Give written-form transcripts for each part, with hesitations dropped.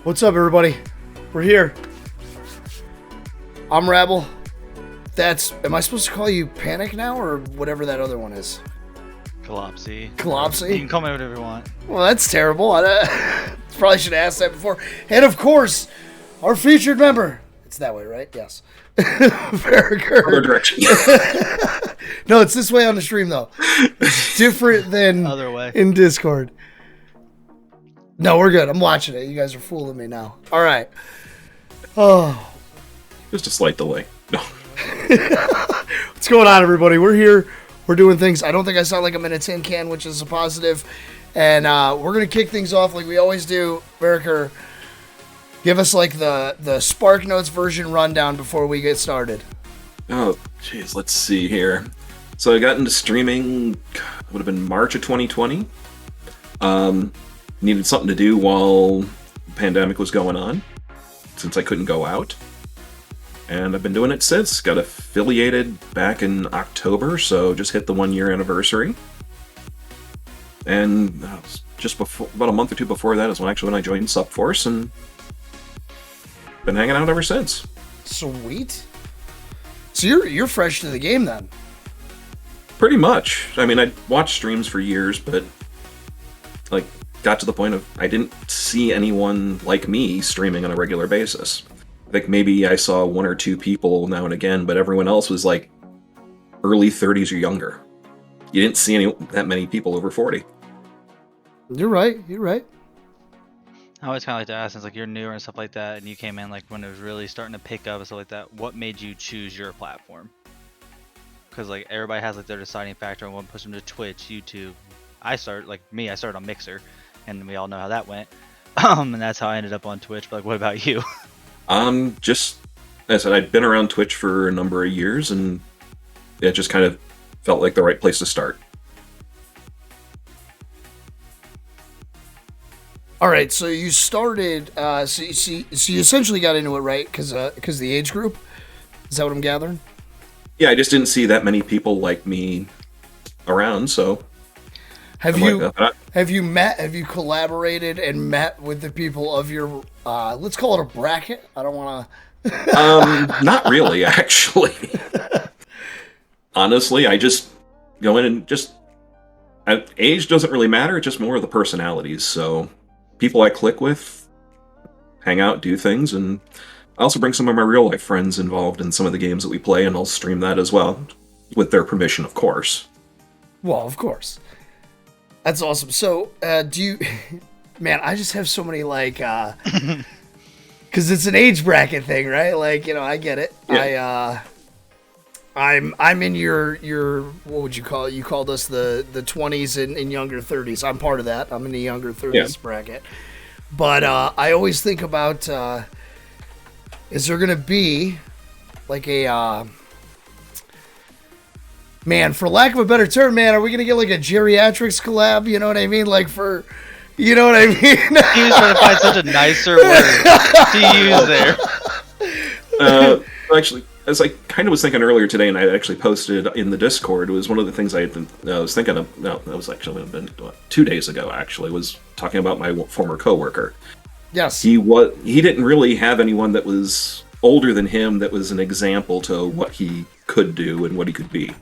What's up, everybody? We're here. I'm Rabble. Am I supposed to call you Panic now, or whatever that other one is? Kalapsi. Kalapsi? You can call me whatever you want. Well, that's terrible. Probably should have asked that before. And of course, our featured member. It's that way, right? Yes. Vericur. Other direction. No, it's this way on the stream, though. It's different than Other way. in Discord. No, we're good. I'm watching it. You guys are fooling me now. All right. Oh. Just a slight delay. No. What's going on, everybody? We're here. We're doing things. I don't think I sound like I'm in a tin can, which is a positive. And we're going to kick things off like we always do. Vericur, give us like the Spark Notes version rundown before we get started. Oh, jeez. Let's see here. So I got into streaming, would have been March of 2020. Needed something to do while the pandemic was going on, since I couldn't go out. And I've been doing it since. Got affiliated back in October, so just hit the 1 year anniversary. And just before, about a month or two before that is when I joined SupForce, and been hanging out ever since. Sweet. So you're fresh to the game then. Pretty much. I mean, I watched streams for years, but like got to the point of I didn't see anyone like me streaming on a regular basis. I think maybe I saw one or two people now and again, but everyone else was like early 30s or younger. You didn't see that many people over 40. You're right. You're right. I always kind of like to ask, since like you're newer and stuff like that, and you came in like when it was really starting to pick up and stuff like that, what made you choose your platform? Because like everybody has like their deciding factor on what pushes them to Twitch, YouTube. I started on Mixer, and we all know how that went. And that's how I ended up on Twitch. But like, what about you? Just as I said, I'd been around Twitch for a number of years, and it just kind of felt like the right place to start. All right, so you started. So you essentially got into it, right? Because the age group. Is that what I'm gathering? Yeah, I just didn't see that many people like me around, so. Have you collaborated and met with the people of your, let's call it a bracket? I don't want to... Not really, actually. Honestly, I just go in and just... Age doesn't really matter, it's just more of the personalities, so people I click with, hang out, do things, and I also bring some of my real-life friends involved in some of the games that we play, and I'll stream that as well, with their permission, of course. Well, of course. That's awesome. So, do you... Man, I just have so many, like... Because it's an age bracket thing, right? Like, I get it. Yeah. I'm in your... What would you call it? You called us the 20s and younger 30s. I'm part of that. I'm in the younger 30s bracket. But I always think about... is there going to be, like, a... Man, for lack of a better term, man, are we going to get like a geriatrics collab? You know what I mean? Like you know what I mean? He was trying to find such a nicer word to use there. Actually, as I kind of was thinking earlier today, and I actually posted in the Discord, it was one of the things I was thinking of, no, that was actually been 2 days ago, actually, was talking about my former coworker. Yes. He didn't really have anyone that was older than him that was an example to what he could do and what he could be.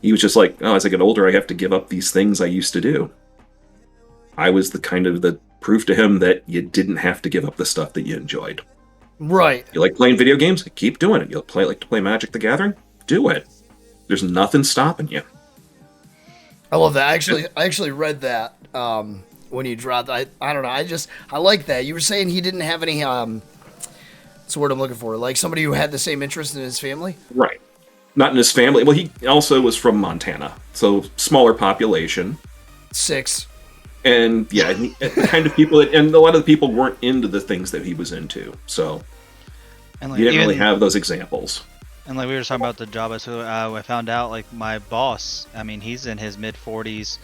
He was just like, oh, as I get older, I have to give up these things I used to do. I was the proof to him that you didn't have to give up the stuff that you enjoyed. Right. You like playing video games? Keep doing it. You like to play Magic the Gathering? Do it. There's nothing stopping you. I love that. I actually read that when you dropped. I don't know. I like that. You were saying he didn't have any. That's the word I'm looking for. Like somebody who had the same interest in his family. Right. Not in his family. Well, he also was from Montana, so smaller population. 6. And yeah, the kind of people and a lot of the people weren't into the things that he was into, so he didn't really have those examples. And like we were talking about the job, I found out like my boss. I mean, he's in his mid-40s,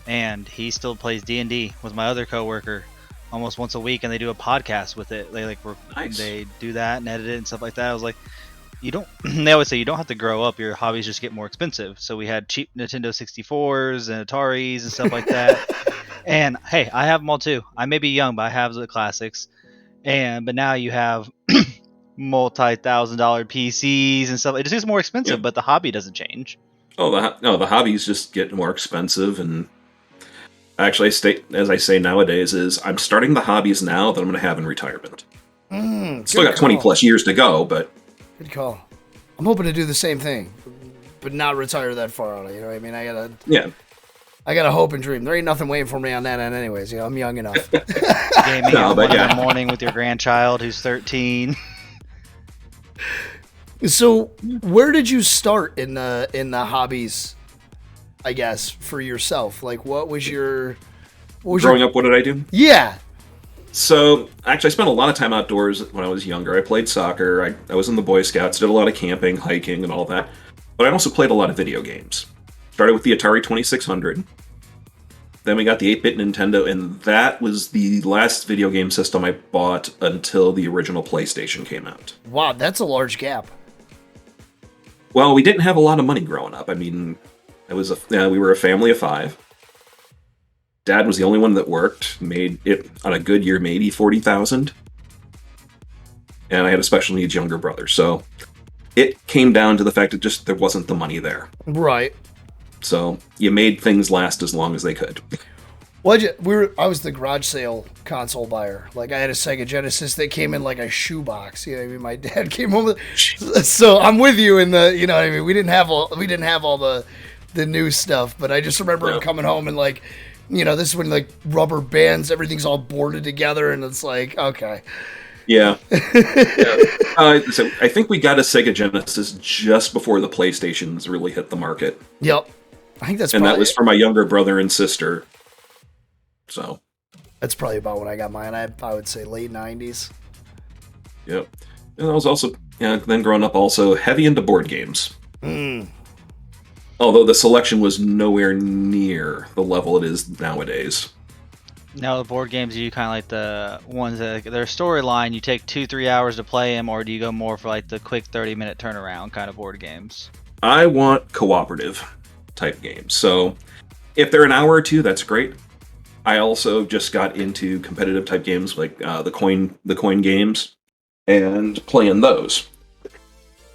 and he still plays D&D with my other coworker almost once a week, and they do a podcast with it. Nice. They do that and edit it and stuff like that. I was like, they always say you don't have to grow up, your hobbies just get more expensive. So we had cheap Nintendo 64s and Ataris and stuff like that. And hey, I have them all too. I may be young, but I have the classics. but now you have multi-$1,000 PCs and stuff. It just gets more expensive, Yeah. but the hobby doesn't change. Oh, the hobbies just get more expensive, and actually, as I say nowadays, is I'm starting the hobbies now that I'm going to have in retirement. Still got 20 plus years to go, but good call. I'm hoping to do the same thing, but not retire that far out. You know what I mean? I gotta hope and dream. There ain't nothing waiting for me on that end, anyways. You know, I'm young enough. Gaming at 1 in the morning with your grandchild who's 13. So, where did you start in the hobbies? I guess for yourself, like what was your growing up, what did I do? Yeah. So, actually, I spent a lot of time outdoors when I was younger. I played soccer. I was in the Boy Scouts, did a lot of camping, hiking, and all that. But I also played a lot of video games. Started with the Atari 2600. Then we got the 8-bit Nintendo, and that was the last video game system I bought until the original PlayStation came out. Wow, that's a large gap. Well, we didn't have a lot of money growing up. I mean, we were a family of 5. Dad was the only one that worked. Made it on a good year, maybe $40,000. And I had a special needs younger brother, so it came down to the fact that just there wasn't the money there. Right. So you made things last as long as they could. I was the garage sale console buyer. Like I had a Sega Genesis that came in like a shoebox. You know what I mean? My dad came home with, so I'm with you in the, you know what I mean? We didn't have all the new stuff, but I just remember him coming home and like, you know, this is when like rubber bands, everything's all boarded together, and it's like, okay. Yeah. So I think we got a Sega Genesis just before the PlayStations really hit the market. Yep. I think that was for my younger brother and sister. So that's probably about when I got mine. I would say late 90s. Yep. And I was also, then growing up, also heavy into board games. Although the selection was nowhere near the level it is nowadays. Now the board games, you kind of like the ones that their storyline, you take 2-3 hours to play them, or do you go more for like the quick 30-minute turnaround kind of board games? I want cooperative type games. So if they're an hour or two, that's great. I also just got into competitive type games like the coin games and playing those.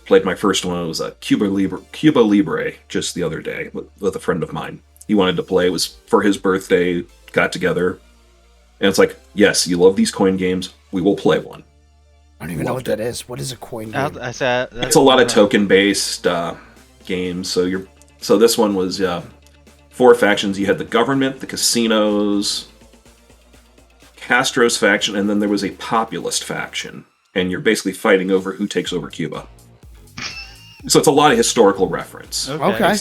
Played my first one. It was a Cuba Libre just the other day with a friend of mine. He wanted to play. It was for his birthday. Got together. And it's like, yes, you love these coin games. We will play one. I don't even know what that is. What is a coin game? It's a lot of token-based games. So this one was 4 factions. You had the government, the casinos, Castro's faction, and then there was a populist faction. And you're basically fighting over who takes over Cuba. So it's a lot of historical reference. Okay.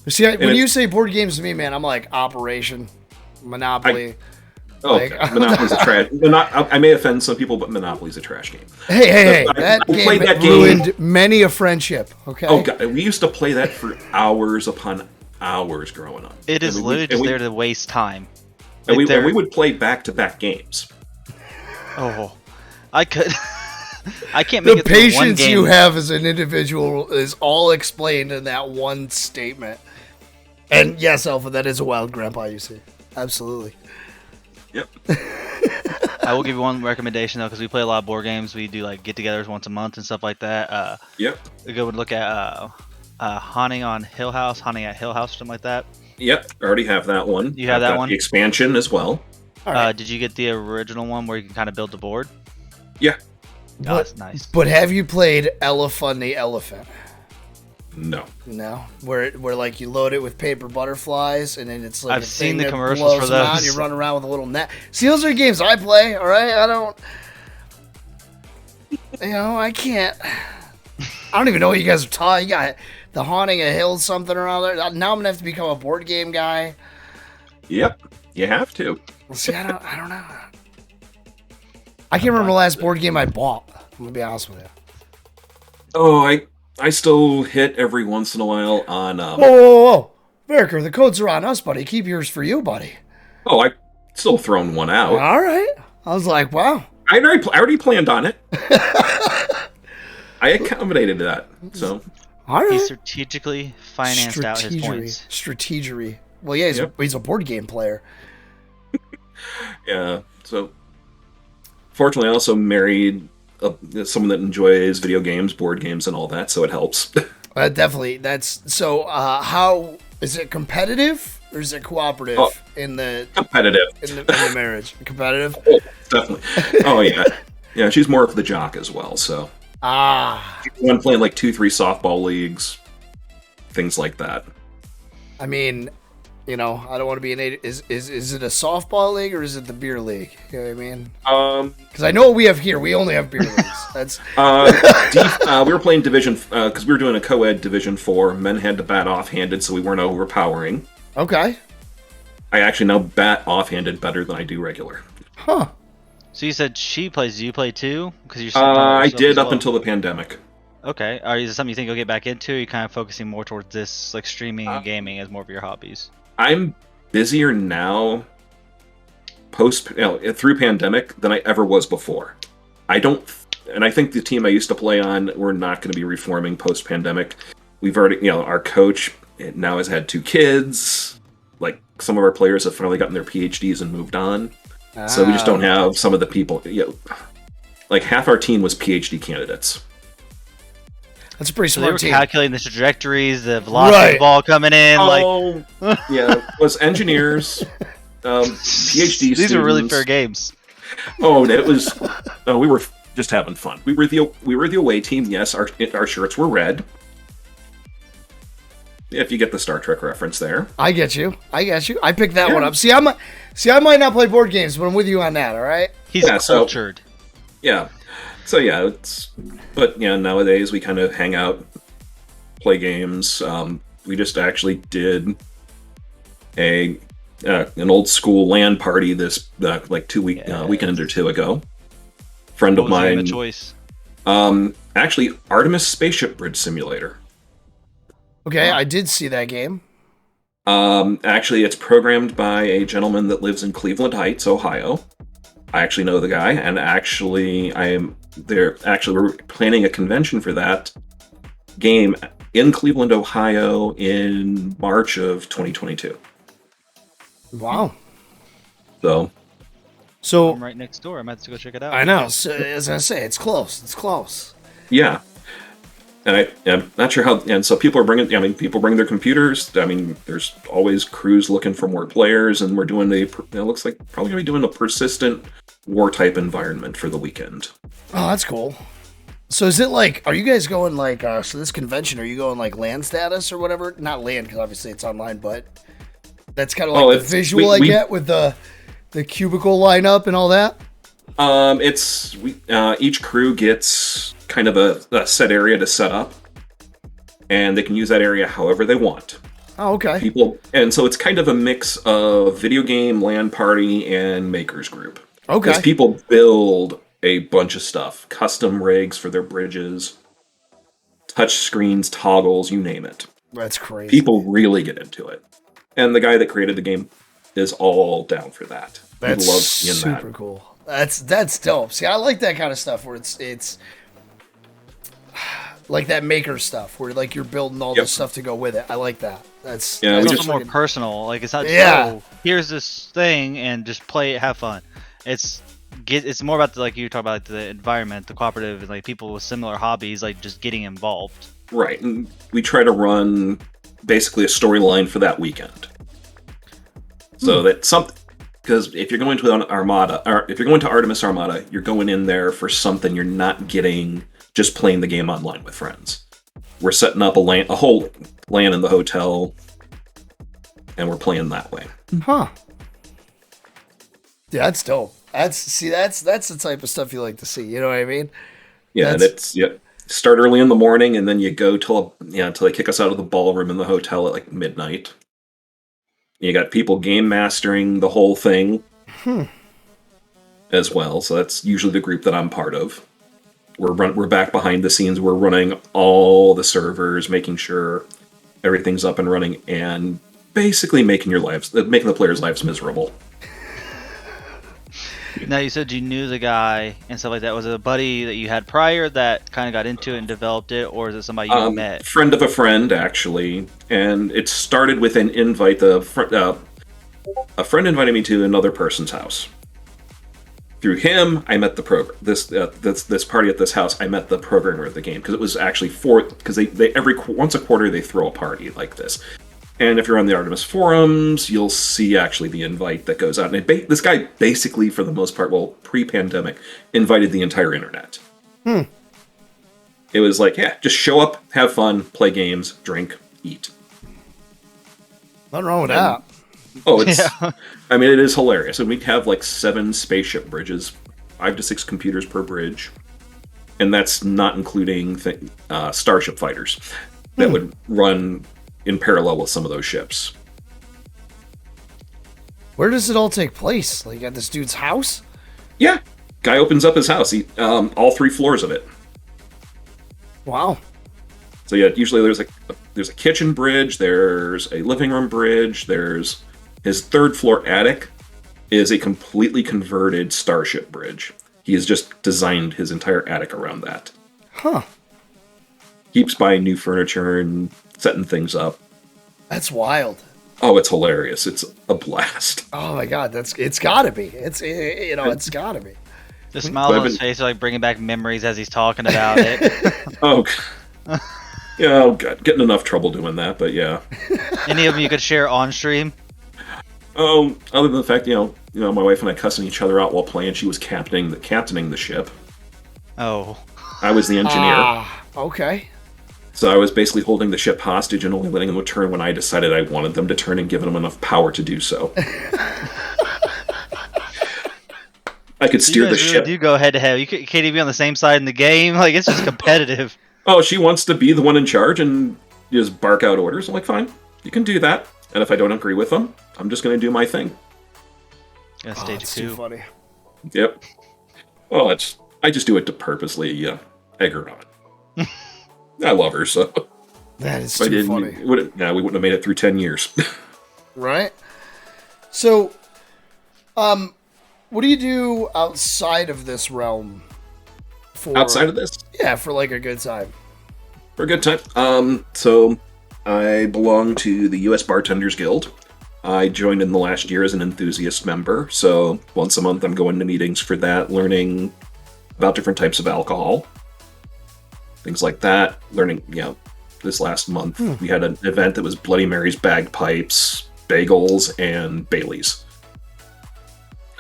See, when you say board games to me, man, I'm like Operation, Monopoly. Monopoly's a trash. I may offend some people, but Monopoly's a trash game. Hey! That game ruined many a friendship. Okay. Oh god, we used to play that for hours upon hours growing up. It is literally just there to waste time. And we would play back-to-back games. Oh, I could. I can't make the it through one game. patience you have as an individual is all explained in that one statement. And yes, Alpha, that is a wild grandpa, you see. Absolutely. Yep. I will give you one recommendation, though, because we play a lot of board games. We do like get-togethers once a month and stuff like that. Yep. We go and look at Haunting at Hill House, or something like that. Yep, I already have that one. You have that one? The expansion as well. Right. Did you get the original one where you can kind of build the board? Yeah. Oh, that's nice. But have you played Elephant the Elephant? No. No, where like you load it with paper butterflies and then it's like I've seen the commercials for those. And you run around with a little net. See, those are games I play. All right, I don't. I can't. I don't even know what you guys are talking. You got the Haunting a Hill something or other. Now I'm gonna have to become a board game guy. Yep, you have to. See, I don't know. I can't remember the last board game I bought. I'm gonna be honest with you. Oh, I still hit every once in a while on. Whoa! Vericur, the codes are on us, buddy. Keep yours for you, buddy. Oh, I still thrown one out. All right. I was like, wow. I already planned on it. I accommodated that. So. All right. He strategically financed out his points. Strategery. Well, yeah, he's a board game player. Yeah. So. Fortunately, I also married someone that enjoys video games, board games, and all that, so it helps. Definitely. That's so. How is it competitive or is it cooperative in the competitive in the marriage? Competitive. Oh, definitely. Oh yeah, yeah. She's more of the jock as well. So one playing like 2-3 softball leagues, things like that. I mean, I don't want to be is it a softball league or is it the beer league? You know what I mean? Because I know what we have here. We only have beer leagues. That's we were playing Division because we were doing a co-ed Division 4. Men had to bat offhanded, so we weren't overpowering. Okay. I actually now bat offhanded better than I do regular. Huh. So you said she plays. Do you play too? Because you're. I did up until the pandemic. Okay. Is it something you think you'll get back into? Or are you kind of focusing more towards this, like streaming and gaming, as more of your hobbies? I'm busier now, through pandemic, than I ever was before. I think the team I used to play on, we're not going to be reforming post-pandemic. We've already, our coach now has had 2 kids. Like, some of our players have finally gotten their PhDs and moved on. So we just don't have some of the people. Like, half our team was PhD candidates. That's a pretty So smart they were team. calculating the trajectories, the velocity of the ball coming in. Yeah, it was engineers, PhD students. These are really fair games. It was. We were just having fun. We were the away team. Yes, our shirts were red. If you get the Star Trek reference there. I get you. I picked that one up. See, I might not play board games, but I'm with you on that. All right. He's cultured. But nowadays we kind of hang out, play games. We just actually did an old school LAN party this weekend or 2 ago. Friend of mine. What was the choice? Actually, Artemis Spaceship Bridge Simulator. Okay, I did see that game. Actually, it's programmed by a gentleman that lives in Cleveland Heights, Ohio. I actually know the guy, and we're planning a convention for that game in Cleveland, Ohio in March of 2022. Wow. So I'm right next door. I might have to go check it out. I know. So, as I say, it's close. Yeah. And I'm not sure how. And so people bring their computers. There's always crews looking for more players, and we're doing it looks like probably going to be doing a persistent war type environment for the weekend. Oh, that's cool. So is it like, are you guys going like, so this convention, are you going like land status or whatever? Not land, because obviously it's online, but that's kind of like the visual I get with the cubicle lineup and all that? Each crew gets kind of a set area to set up, and they can use that area however they want. Oh, okay. And so it's kind of a mix of video game, LAN party, and makers group. Okay. Because people build a bunch of stuff, custom rigs for their bridges, touch screens, toggles, you name it. That's crazy. People really get into it, and the guy that created the game is all down for that. That's he loves seeing super cool. That's dope. See, I like that kind of stuff where it's like that maker stuff where like you're building all the stuff to go with it. I like that. That's it's also more personal. Like it's not just here's this thing and just play it, have fun. It's more about like you talk about like the environment, the cooperative, and like people with similar hobbies, like just getting involved. Right, and we try to run basically a storyline for that weekend. So that something, because if you're going to an Armada, or if you're going to Artemis Armada, you're going in there for something you're not getting just playing the game online with friends. We're setting up a whole LAN in the hotel, and we're playing that way. Huh. Yeah, that's dope. That's the type of stuff you like to see. You know what I mean? Yeah, start early in the morning, and then you go till they kick us out of the ballroom in the hotel at like midnight. You got people game mastering the whole thing as well. So that's usually the group that I'm part of. We're back behind the scenes. We're running all the servers, making sure everything's up and running, and basically making the players' lives miserable. Now, you said you knew the guy and stuff like that. Was it a buddy that you had prior that kind of got into it and developed it, or is it somebody you met? Friend of a friend, actually. And it started with an invite. A friend invited me to another person's house. Through him, I met the this party at this house. I met the programmer of the game because it was actually because they once a quarter they throw a party like this. And if you're on the Artemis forums, you'll see actually the invite that goes out. And this guy basically, for the most part, well, pre-pandemic, invited the entire internet. It was like, yeah, just show up, have fun, play games, drink, eat. Nothing wrong with that. Oh, it's. Yeah. I mean, it is hilarious. And we have like 7 spaceship bridges, 5 to 6 computers per bridge, and that's not including starship fighters that would run in parallel with some of those ships. Where does it all take place? Like at this dude's house? Yeah, guy opens up his house. All 3 floors of it. Wow. So yeah, usually there's a kitchen bridge, there's a living room bridge, there's his 3rd floor attic is a completely converted starship bridge. He has just designed his entire attic around that. Huh. Keeps buying new furniture and setting things up. That's wild. Oh, it's hilarious. It's a blast. Oh my god, it's gotta be. It's gotta be. The smile on his face is like bringing back memories as he's talking about it. Oh, yeah, oh god, getting enough trouble doing that, but yeah. Any of them you could share on stream? Oh, other than the fact, you know, my wife and I cussing each other out while playing. She was captaining the ship. Oh. I was the engineer. Okay. So I was basically holding the ship hostage and only letting them turn when I decided I wanted them to turn and giving them enough power to do so. I could steer the ship. You go head to head. You can't even be on the same side in the game. Like, it's just competitive. Oh, she wants to be the one in charge and just bark out orders. I'm like, fine, you can do that. And if I don't agree with them, I'm just going to do my thing. Yeah, stage 2. Too funny. Yep. Well, I just do it to purposely egg her on. I love her, so. That is too funny. We wouldn't have made it through 10 years. Right? So, what do you do outside of this realm? Outside of this? Yeah, for like a good time. For a good time. So I belong to the U.S. Bartenders Guild. I joined in the last year as an enthusiast member. So once a month I'm going to meetings for that, learning about different types of alcohol. Things like that. Learning, this last month we had an event that was Bloody Mary's, bagpipes, bagels, and Baileys.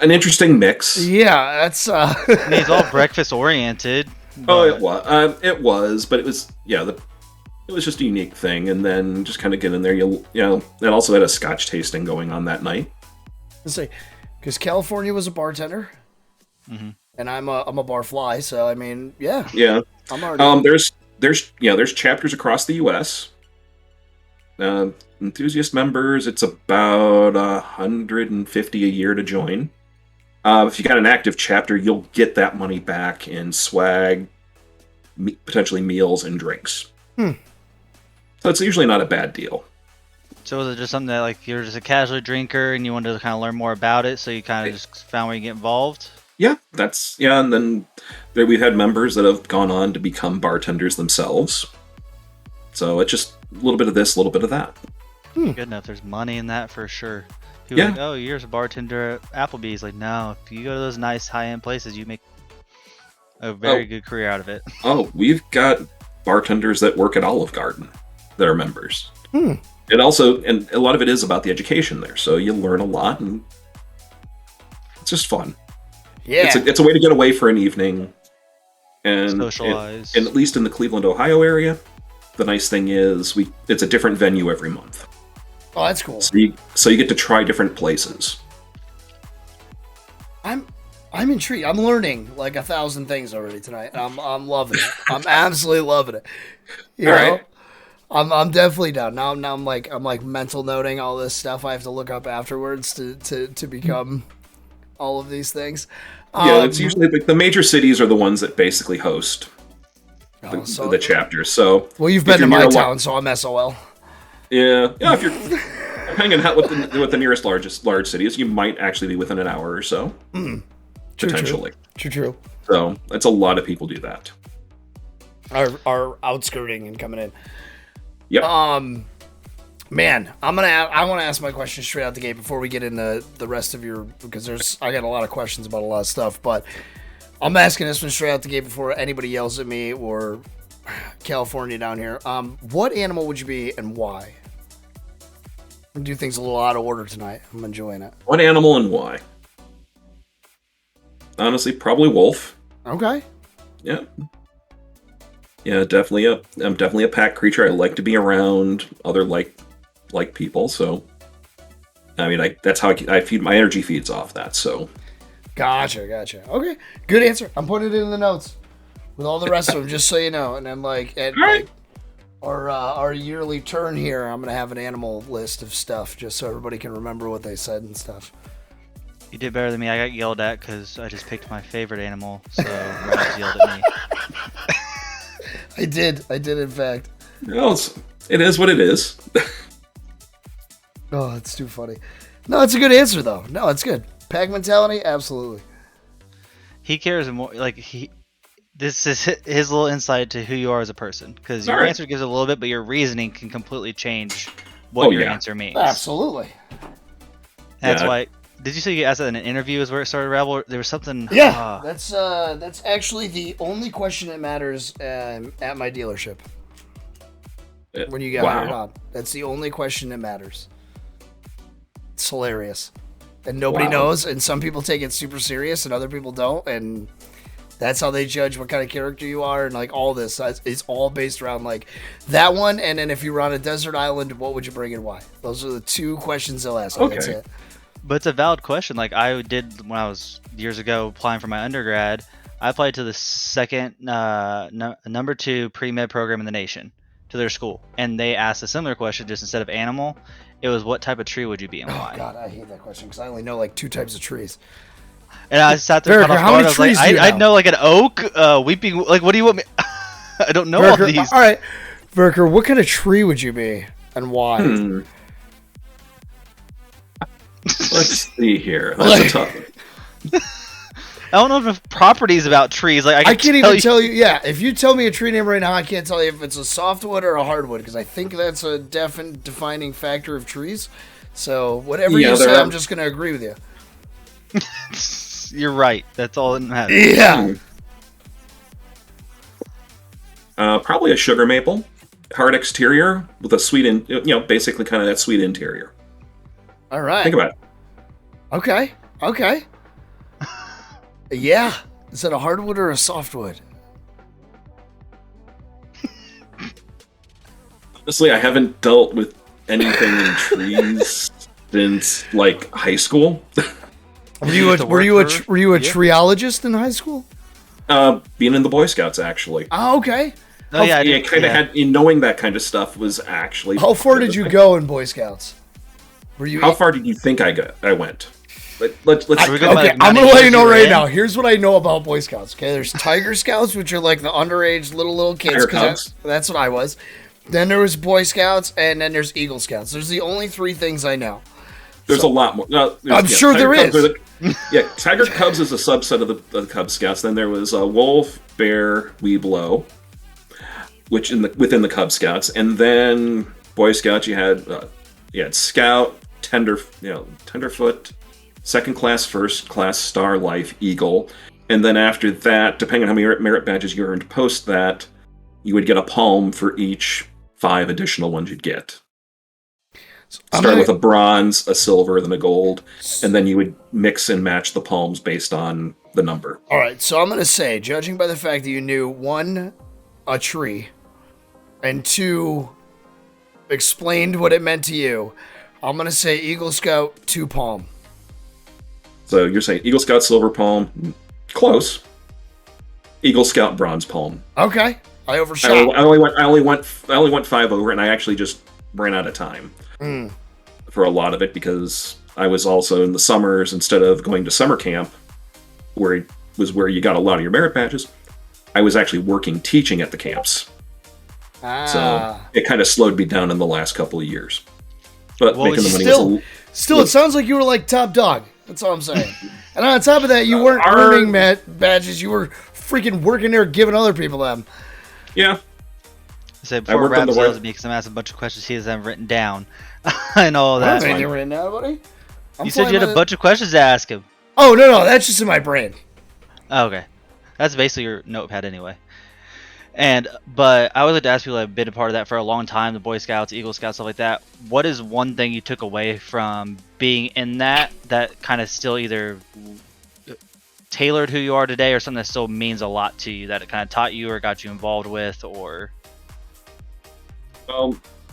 An interesting mix. Yeah, that's. It's all breakfast oriented. Oh, it was, but it was it was just a unique thing, and then just kind of get in there. And also had a Scotch tasting going on that night. Let's say, because California was a bartender, and I'm a bar fly, so I mean, yeah. I'm already. There's chapters across the U.S. Enthusiast members, it's about 150 a year to join. If you got an active chapter, you'll get that money back in swag, potentially meals, and drinks. So it's usually not a bad deal. So was it just something that, like, you're just a casual drinker and you wanted to kind of learn more about it, so you kind of just found where you get involved? Yeah, and then we've had members that have gone on to become bartenders themselves. So it's just a little bit of this, a little bit of that. Good enough. There's money in that for sure. People are like, oh, you're a bartender at Applebee's. Like, no, if you go to those nice high-end places, you make a very good career out of it. Oh, we've got bartenders that work at Olive Garden that are members. And also, and a lot of it is about the education there. So you learn a lot, and it's just fun. Yeah, it's a way to get away for an evening and socialize. And at least in the Cleveland, Ohio area, the nice thing is it's a different venue every month. Oh, that's cool. So you get to try different places. I'm intrigued. I'm learning like 1,000 things already tonight. I'm loving it. I'm absolutely loving it. You know? Right. I'm definitely down. Now I'm like mental noting all this stuff I have to look up afterwards to become all of these things. Yeah, it's usually the major cities are the ones that basically host the chapters. So you've been to my town, so I'm SOL. Yeah. If you're hanging out with the nearest large cities, you might actually be within an hour or so. Potentially. True. So that's a lot of people do that. Are outskirting and coming in. Yep. Man, I want to ask my question straight out the gate before we get into the rest of your, because I got a lot of questions about a lot of stuff, but I'm asking this one straight out the gate before anybody yells at me or California down here. What animal would you be and why? I'm gonna do things a little out of order tonight. I'm enjoying it. What animal and why? Honestly, probably wolf. Okay. Yeah. Yeah, I'm definitely a pack creature. I like to be around other like people, so I mean, that's how I feed my energy feeds off that, so. Gotcha. Okay, good answer. I'm putting it in the notes with all the rest of them, just so you know. And then our yearly turn here, I'm gonna have an animal list of stuff just so everybody can remember what they said and stuff. You did better than me. I got yelled at because I just picked my favorite animal, so Rob yelled at me. I did in fact. No, it is what it is. Oh, it's too funny. No, it's a good answer though. No, it's good. Pack mentality, absolutely. He cares more. This is his little insight to who you are as a person, because your answer gives a little bit, but your reasoning can completely change what your answer means. Absolutely. That's why. Did you say you asked that in an interview? Is where it started? Rabble? There was something. Yeah, that's actually the only question that matters at my dealership. When you get hired on, that's the only question that matters. It's hilarious, and nobody knows. And some people take it super serious, and other people don't. And that's how they judge what kind of character you are, and like all this. It's all based around like that one. And then if you were on a desert island, what would you bring and why? Those are the two questions they'll ask. Okay. That's it. But it's a valid question. Like I did when I was years ago applying for my undergrad. I applied to the second number 2 pre-med program in the nation to their school, and they asked a similar question. Just instead of animal, it was what type of tree would you be and why? Oh God, I hate that question because I only know like 2 types of trees. And I sat there. Vericur, how many trees do you know? I know like an oak, weeping. Like what do you want me? I don't know Vericur, all these. All right, Vericur, what kind of tree would you be and why? Let's see here. That's a tough one. I don't know if properties about trees. Like I can't even tell you. Yeah, if you tell me a tree name right now, I can't tell you if it's a softwood or a hardwood because I think that's a defining factor of trees. So whatever you say, I'm just going to agree with you. You're right. That's all that matters. Yeah. Probably a sugar maple, hard exterior with a sweet, basically kind of that sweet interior. All right. Think about it. Okay. Yeah. Is it a hardwood or a softwood? Honestly, I haven't dealt with anything in trees since like high school. Were you a treeologist in high school? Being in the Boy Scouts, actually. Oh, okay. Oh yeah, knowing that kind of stuff was actually. How far did you go in Boy Scouts? How far did you think I went? Let's I'm gonna let you know right now. Here's what I know about Boy Scouts. Okay, there's Tiger Scouts, which are like the underage little kids. Because that's what I was. Then there was Boy Scouts, and then there's Eagle Scouts. There's the only 3 things I know. There's a lot more. No, I'm sure there is. Tiger Cubs is a subset of the Cub Scouts. Then there was Wolf, Bear, Weeblo, which within the Cub Scouts, and then Boy Scouts you had Scout, Tenderfoot, Second Class, First Class, Star, Life, Eagle, and then after that, depending on how many merit badges you earned post that, you would get a palm for each 5 additional ones you'd get. Start with a bronze, a silver, then a gold, and then you would mix and match the palms based on the number. All right, so I'm going to say, judging by the fact that you knew 1, a tree, and 2, explained what it meant to you, I'm going to say Eagle Scout, 2 palm. So you're saying Eagle Scout, silver palm, close. Eagle Scout, bronze palm. Okay, I overshot. I only went 5 over, and I actually just ran out of time. For a lot of it because I was also in the summers, instead of going to summer camp where you got a lot of your merit badges, I was actually teaching at the camps. So it kind of slowed me down in the last couple of years. But making the money still, it sounds like you were like top dog. That's all I'm saying. And on top of that, you weren't earning badges. You were freaking working there, giving other people them. Yeah. So I before worked on Rab the yells right. at me because I'm asking a bunch of questions he doesn't have written down and all I don't that. have anything written down, buddy. You said you had a bunch of questions to ask him. Oh, no, that's just in my brain. Oh, okay. That's basically your notepad anyway. But I would like to ask people that have been a part of that for a long time, the Boy Scouts, Eagle Scouts, stuff like that. What is one thing you took away from being in that kind of still either tailored who you are today or something that still means a lot to you that it kind of taught you or got you involved with or...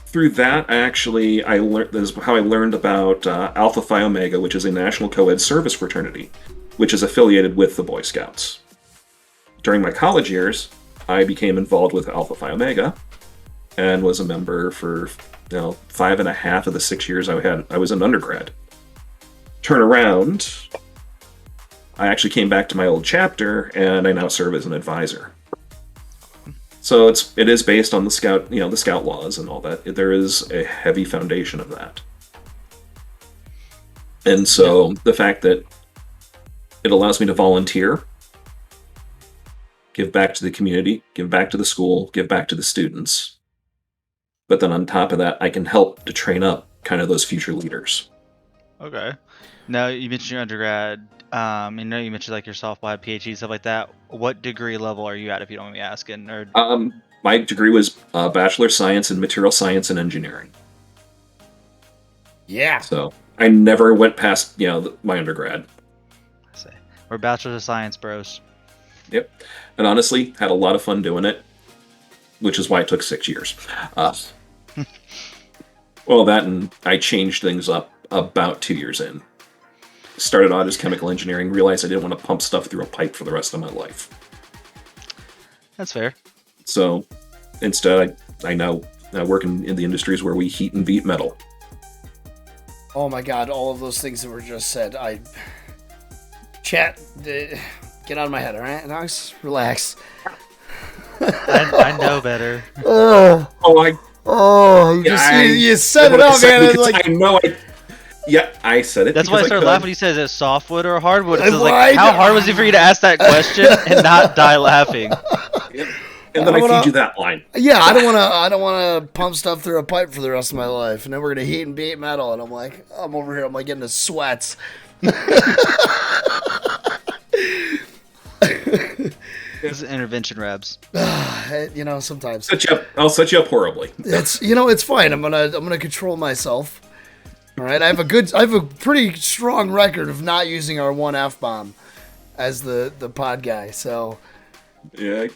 Through that, I learned this is how I learned about Alpha Phi Omega, which is a national co-ed service fraternity, which is affiliated with the Boy Scouts. During my college years, I became involved with Alpha Phi Omega, and was a member for 5.5 of the 6 years I was an undergrad. Turn around, I actually came back to my old chapter, and I now serve as an advisor. So it is based on the scout laws and all that. There is a heavy foundation of that. And so the fact that it allows me to volunteer, give back to the community, give back to the school, give back to the students. But then on top of that, I can help to train up kind of those future leaders. Okay. Now, you mentioned your undergrad. You mentioned like your softball, PhD, stuff like that. What degree level are you at, if you don't mind me asking? Or my degree was Bachelor of Science in Material Science and Engineering. Yeah. So I never went past my undergrad. We're Bachelor of Science bros. Yep. And honestly, had a lot of fun doing it, which is why it took 6 years. Well, that and I changed things up about 2 years in. Started out as chemical engineering, realized I didn't want to pump stuff through a pipe for the rest of my life. That's fair. So instead, I now work in the industries where we heat and beat metal. Oh my god, all of those things that were just said. Get out of my head, all right? Alex, relax. I know better. You set it up, man. It's like, I know I said it. That's why I started laughing when he said, is it softwood or hardwood? It's Why like, how not? hard was it for you to ask that question and not die laughing? Yep. And then I feed you that line. Yeah, I don't want to pump stuff through a pipe for the rest of my life. And then we're gonna heat and beat metal, and I'm over here, I'm like getting the sweats. This is intervention, Rabs. Sometimes I'll set you up horribly. It's fine. I'm gonna control myself. All right, I have a pretty strong record of not using our one F-bomb as the pod guy. So yeah,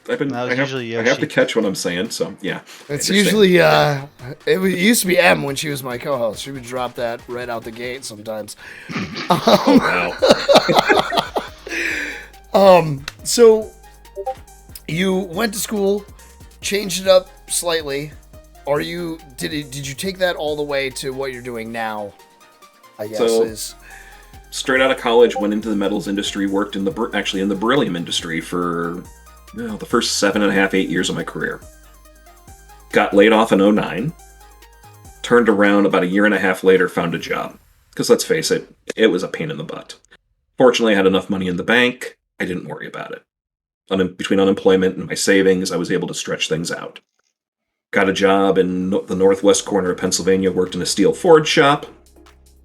I have to catch what I'm saying. So yeah, it's usually it used to be M when she was my co-host. She would drop that right out the gate sometimes. Wow. So you went to school, changed it up slightly. Did you take that all the way to what you're doing now? I guess straight out of college, went into the metals industry, worked in the beryllium industry for the first 7.5, 8 years of my career. Got laid off in 2009. Turned around about a year and a half later, found a job. Because let's face it, it was a pain in the butt. Fortunately, I had enough money in the bank. I didn't worry about it. Between unemployment and my savings, I was able to stretch things out. Got a job in the northwest corner of Pennsylvania, worked in a steel forge shop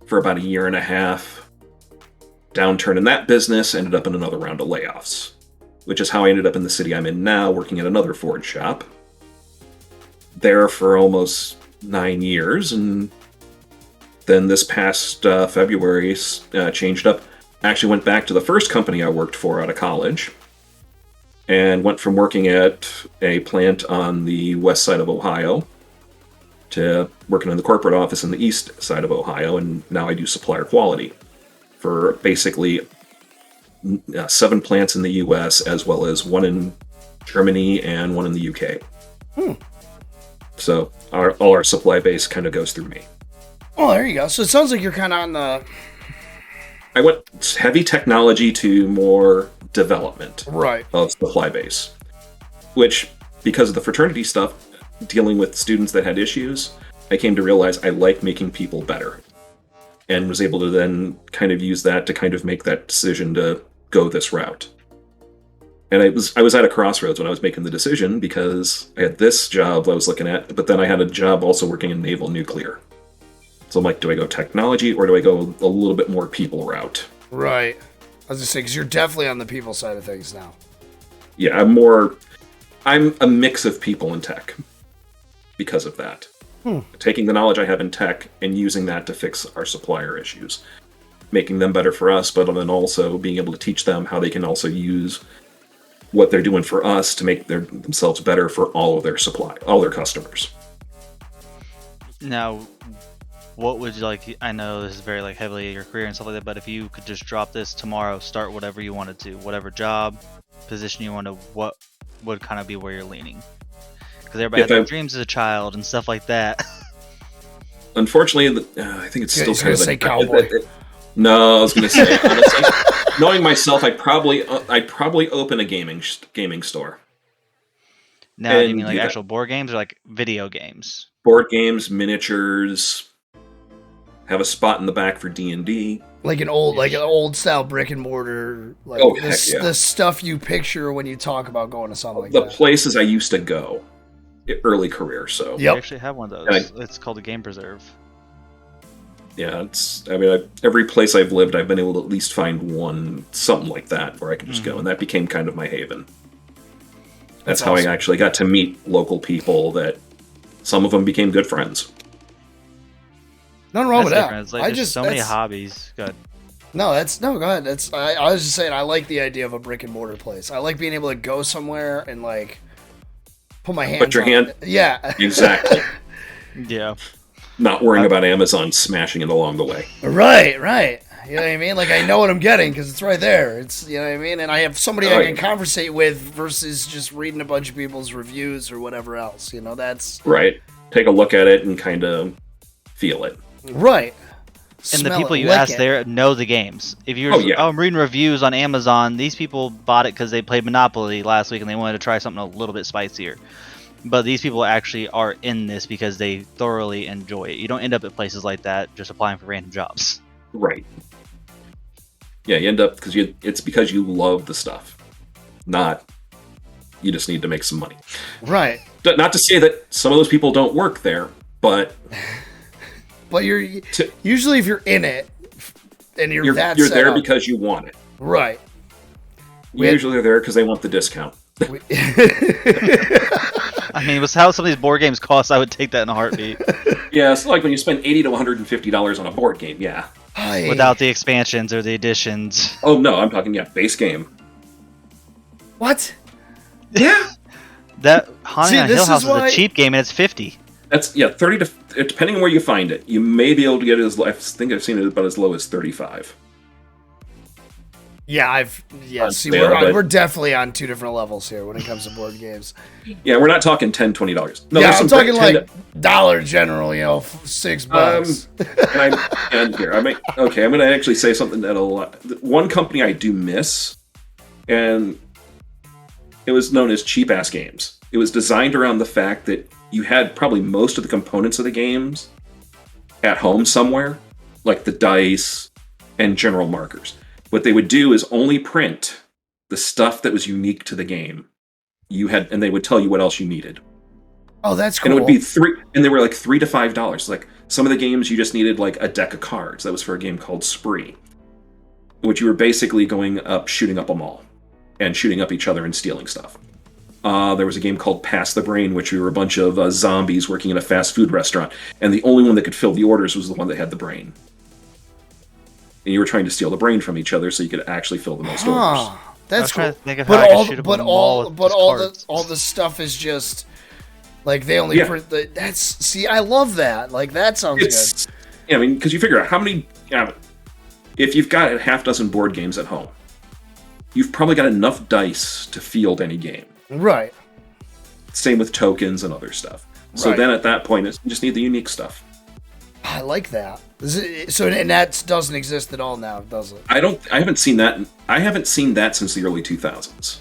for about a year and a half. Downturn in that business, ended up in another round of layoffs, which is how I ended up in the city I'm in now, working at another forge shop. There for almost 9 years, and then this past February changed up. Actually went back to the first company I worked for out of college, and went from working at a plant on the west side of Ohio to working in the corporate office in the east side of Ohio, and now I do supplier quality for basically 7 plants in the US, as well as 1 in Germany and 1 in the UK. So all our supply base kind of goes through me. Oh, there you go. So it sounds like you're kind of on the... I went heavy technology to more development of supply base, which, because of the fraternity stuff, dealing with students that had issues, I came to realize I like making people better, and was able to then kind of use that to kind of make that decision to go this route. And I was at a crossroads when I was making the decision because I had this job I was looking at, but then I had a job also working in naval nuclear. So I'm like, do I go technology or do I go a little bit more people route? Right. I was just saying, because you're definitely on the people side of things now. Yeah, I'm a mix of people and tech because of that. Taking the knowledge I have in tech and using that to fix our supplier issues, making them better for us, but then also being able to teach them how they can also use what they're doing for us to make themselves better for all their customers. Now, what would you like? I know this is very like heavily your career and stuff like that, but if you could just drop this tomorrow, start whatever you wanted to, whatever job, position you want to, what would kind of be where you're leaning? Because everybody had their dreams as a child and stuff like that. Unfortunately, I think it's still kind of say cowboy. No, I was going to say honestly, knowing myself, I'd probably open a gaming store. Now, do you mean like actual board games or like video games? Board games, miniatures. Have a spot in the back for D&D. Like an old style brick and mortar. Like the stuff you picture when you talk about going to something like that. The places I used to go, early career. So we actually have one of those. It's called a game preserve. Yeah, every place I've lived, I've been able to at least find something like that where I could just go, and that became kind of my haven. That's how awesome. I actually got to meet local people that some of them became good friends. Nothing wrong with that. It's like, there's so many hobbies. Good. Go ahead. I was just saying, I like the idea of a brick and mortar place. I like being able to go somewhere and like put my hands. Put your hand. Yeah. Exactly. Yeah. Not worrying about Amazon smashing it along the way. Right. You know what I mean? Like, I know what I'm getting because it's right there. It's, you know what I mean? And I have somebody I can conversate with versus just reading a bunch of people's reviews or whatever else. You know, that's... Right. Take a look at it and kind of feel it. Right. And the people you ask there know the games. If you're, I'm reading reviews on Amazon, these people bought it because they played Monopoly last week and they wanted to try something a little bit spicier. But these people actually are in this because they thoroughly enjoy it. You don't end up at places like that just applying for random jobs. Right. Yeah, you end up it's because you love the stuff, not you just need to make some money. Right. Not to say that some of those people don't work there, but usually if you're in it and you're there because you want it. Right. Usually they're there because they want the discount. I mean, with how some of these board games cost, I would take that in a heartbeat. Yeah, it's like when you spend $80 to $150 on a board game, yeah. Without the expansions or the additions. Oh, no, I'm talking, base game. What? Yeah. That Haunting on Hill House is a cheap game, and it's $50. That's, 30 to... Depending on where you find it, you may be able to get it I think I've seen it about as low as $35. Yeah, we're definitely on two different levels here when it comes to board games. Yeah, we're not talking $10, $20. No, I'm talking like Dollar General, $6. I'm going to actually say something one company I do miss, and it was known as Cheap Ass Games. It was designed around the fact that you had probably most of the components of the games at home somewhere, like the dice and general markers. What they would do is only print the stuff that was unique to the game. And they would tell you what else you needed. Oh, that's cool. And it would be and they were like $3 to $5. Like some of the games you just needed like a deck of cards. That was for a game called Spree, which you were basically going up, shooting up a mall, and shooting up each other and stealing stuff. There was a game called Pass the Brain, which we were a bunch of zombies working in a fast food restaurant, and the only one that could fill the orders was the one that had the brain. And you were trying to steal the brain from each other so you could actually fill the most orders. That's cool. But all the stuff is just like they only print the. I love that. Like that sounds good. Yeah, I mean, because you figure out how many. If you've got a half dozen board games at home, you've probably got enough dice to field any game. Right. Same with tokens and other stuff. So then at that point, you just need the unique stuff. I like that. And that doesn't exist at all now, does it? I haven't seen that. I haven't seen that since the early 2000s.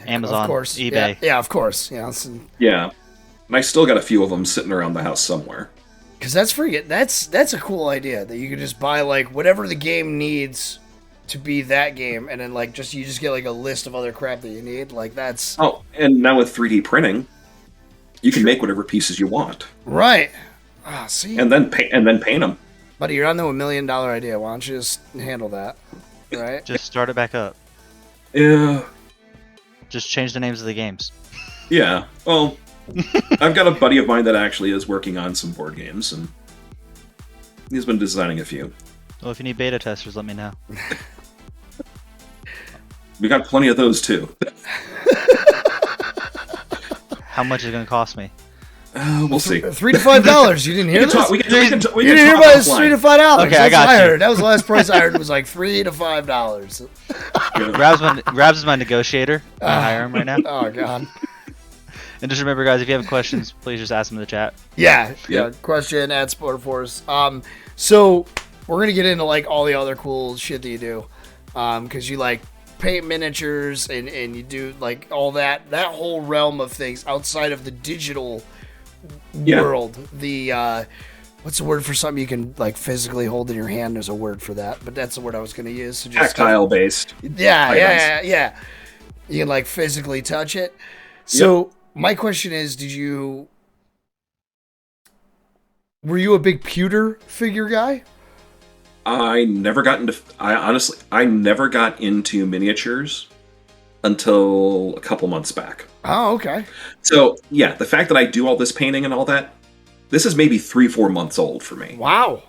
Amazon, of course. eBay. Yeah, of course. Yeah. And I still got a few of them sitting around the house somewhere. Because that's a cool idea that you can just buy like whatever the game needs to be that game, and then like just you just get like a list of other crap that you need. Like that's Oh, and now with 3D printing, you can make whatever pieces you want, right. Ah, see, and then paint them. buddy, you're on the $1 million idea. Why don't you just handle that? Right. Just start it back up. Yeah, Just change the names of the games. yeah. Well, I've got a buddy of mine that actually is working on some board games, and he's been designing a few. Well, if you need beta testers, let me know. We got plenty of those too. How much is it going to cost me? We'll see. $3 to $5. You didn't hear this? We can talk You didn't hear about this? $3 to $5. Okay, I got what I you. heard. That was the last price I heard. It was like $3 to $5. Rabs is my negotiator. I hire him right now. Oh god. And just remember, guys, if you have questions, please just ask them in the chat. Yeah. Yeah. Question at SupForce. So we're gonna get into like all the other cool shit that you do, because you like paint miniatures and you do like all that whole realm of things outside of the digital world. The what's the word for something you can like physically hold in your hand? There's a word for that, but that's the word I was gonna use. So just Tactile based. Yeah. You can like physically touch it. So my question is, were you a big pewter figure guy? I never got into miniatures until a couple months back. Oh, okay. So yeah, the fact that I do all this painting and all that, this is maybe 3-4 months old for me. Wow.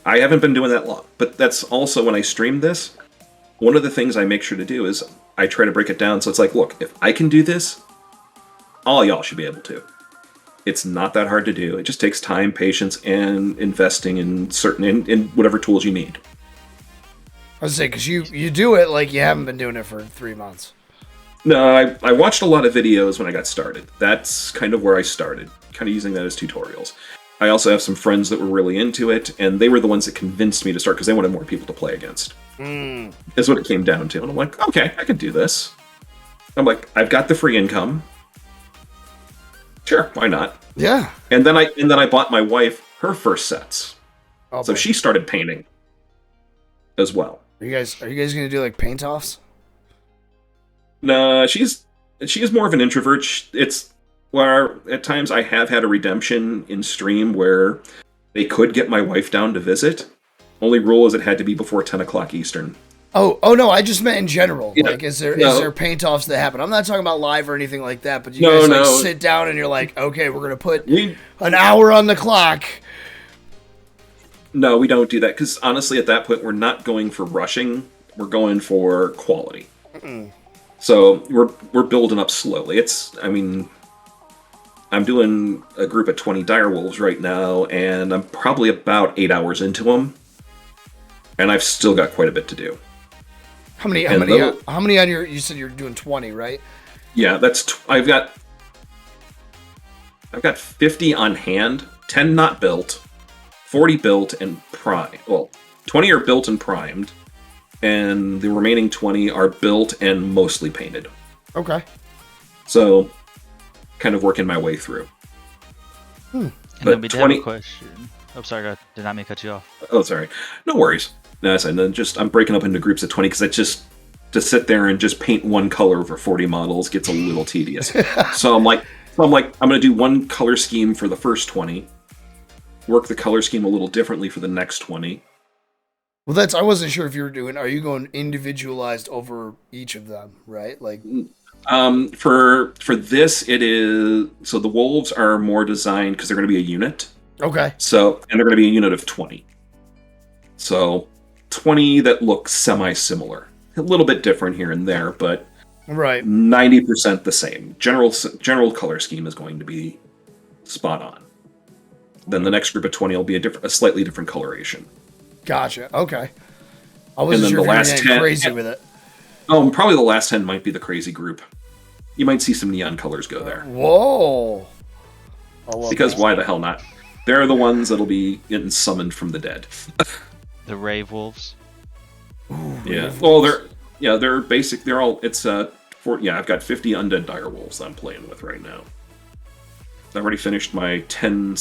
I haven't been doing that long, but that's also when I stream this. One of the things I make sure to do is I try to break it down so it's like, look, if I can do this, all y'all should be able to. It's not that hard to do. It just takes time, patience, and investing in in whatever tools you need. I was saying, because you do it like you haven't been doing it for 3 months. No, I watched a lot of videos when I got started. That's kind of where I started, kind of using that as tutorials. I also have some friends that were really into it, and they were the ones that convinced me to start because they wanted more people to play against. Is what it came down to. And I'm like, okay, I can do this. I'm like, I've got the free income. Sure, why not? Yeah. And then I bought my wife her first sets. Oh, So boy. she started painting as well. Are you guys gonna do like paint offs? No, she is more of an introvert. It's where at times I have had a redemption in stream where they could get my wife down to visit. Only rule is it had to be before 10 o'clock Eastern. Oh no! I just meant in general. Yeah. Like, is there paint offs that happen? I'm not talking about live or anything like that. But you guys like sit down and you're like, okay, we're gonna put an hour on the clock. No, we don't do that because honestly, at that point, we're not going for rushing. We're going for quality. So we're building up slowly. I'm doing a group of 20 direwolves right now, and I'm probably about 8 hours into them, and I've still got quite a bit to do. How many on your? You said you're doing 20, right? Yeah, I've got 50 on hand, 10 not built, 40 built and primed. Well, 20 are built and primed, and the remaining 20 are built and mostly painted. Okay. So, kind of working my way through. And But then we did have 20 a question. Oh, sorry, God. Did not mean to cut you off. Oh, sorry. No worries. No, and then I'm breaking up into groups of 20 because to sit there and just paint one color over 40 models gets a little tedious. So I'm like, I'm going to do one color scheme for the first 20, work the color scheme a little differently for the next 20. Well, I wasn't sure if you were doing. Are you going individualized over each of them, right? Like, for this, it is so the wolves are more designed because they're going to be a unit. okay. So and they're going to be a unit of 20. So 20 that look semi-similar, a little bit different here and there, but Right. 90% the same. General color scheme is going to be spot on. Then the next group of 20 will be a slightly different coloration. Gotcha. Okay. I wasn't sure the if you were last getting 10 crazy with it. Oh, probably the last 10 might be the crazy group. You might see some neon colors go there. Whoa. Because why the hell not? They're the ones that'll be getting summoned from the dead. The Rave Wolves. Ooh, Yeah. Well, they're basic. They're all. I've got 50 undead direwolves I'm playing with right now. I've already finished my 10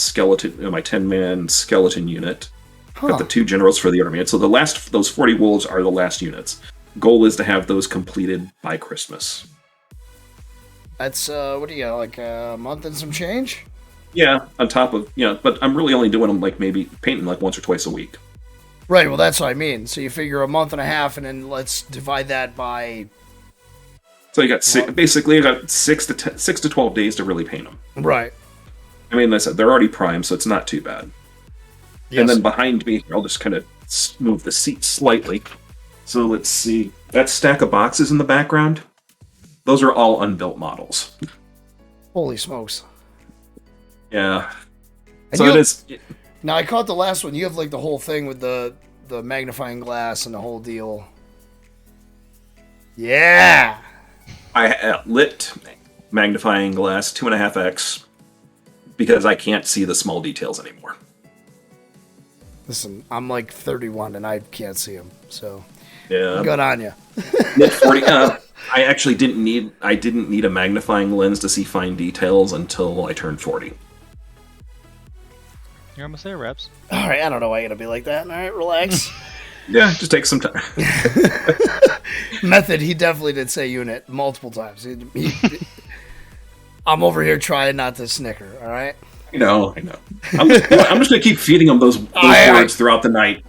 man skeleton unit. Got the 2 generals for the army. And so those 40 wolves are the last units. Goal is to have those completed by Christmas. That's, what do you got, like a month and some change? Yeah, on top of, but I'm really only doing them like maybe painting like once or twice a week. Right, well, that's what I mean. So you figure a month and a half, and then let's divide that by... So you got basically you got 6 to 12 days to really paint them. Right. I mean, like I said, they're already primed, so it's not too bad. Yes. And then behind me, I'll just kind of move the seat slightly. So let's see. That stack of boxes in the background, those are all unbuilt models. Holy smokes. Yeah. And so it is... Now, I caught the last one. You have, like, the whole thing with the magnifying glass and the whole deal. Yeah! I lit magnifying glass 2.5x because I can't see the small details anymore. Listen, I'm like 31 and I can't see them, so yeah, good on you. Lit 40. I actually didn't need a magnifying lens to see fine details until I turned 40. You're almost there, Reps. All right, I don't know why you're gonna be like that. All right, relax. Yeah, just take some time. Method, he definitely did say unit multiple times. I'm over here trying not to snicker, all right? I know. I'm just going to keep feeding them those words throughout the night.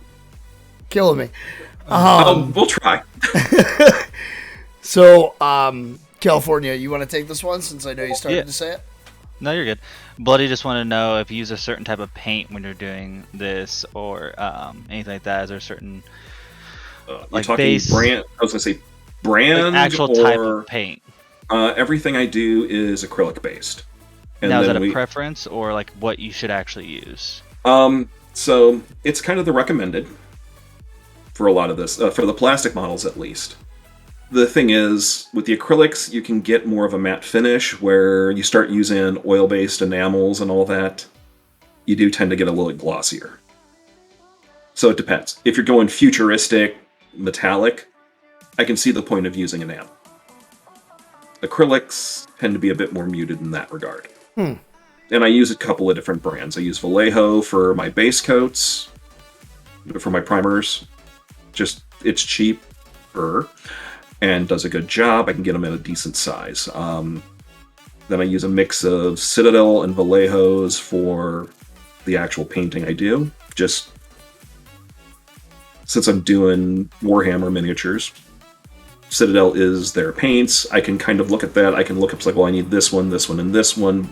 Killing me. We'll try. So, California, you want to take this one since I know you started to say it? No, you're good. Bloody just wanted to know if you use a certain type of paint when you're doing this or anything like that. Is there a certain like base brand? I was going to say brand, like actual type of paint. Everything I do is acrylic based. And now, is that a preference or like what you should actually use? So it's kind of the recommended for a lot of this, for the plastic models at least. The thing is, with the acrylics, you can get more of a matte finish where you start using oil-based enamels and all that. You do tend to get a little glossier. So it depends. If you're going futuristic, metallic, I can see the point of using enamel. Acrylics tend to be a bit more muted in that regard. And I use a couple of different brands. I use Vallejo for my base coats, for my primers. Just, it's cheaper and does a good job. I can get them in a decent size. Then I use a mix of Citadel and Vallejos for the actual painting I do. Just since I'm doing Warhammer miniatures, Citadel is their paints. I can kind of look at that. I can look up, like, well, I need this one, and this one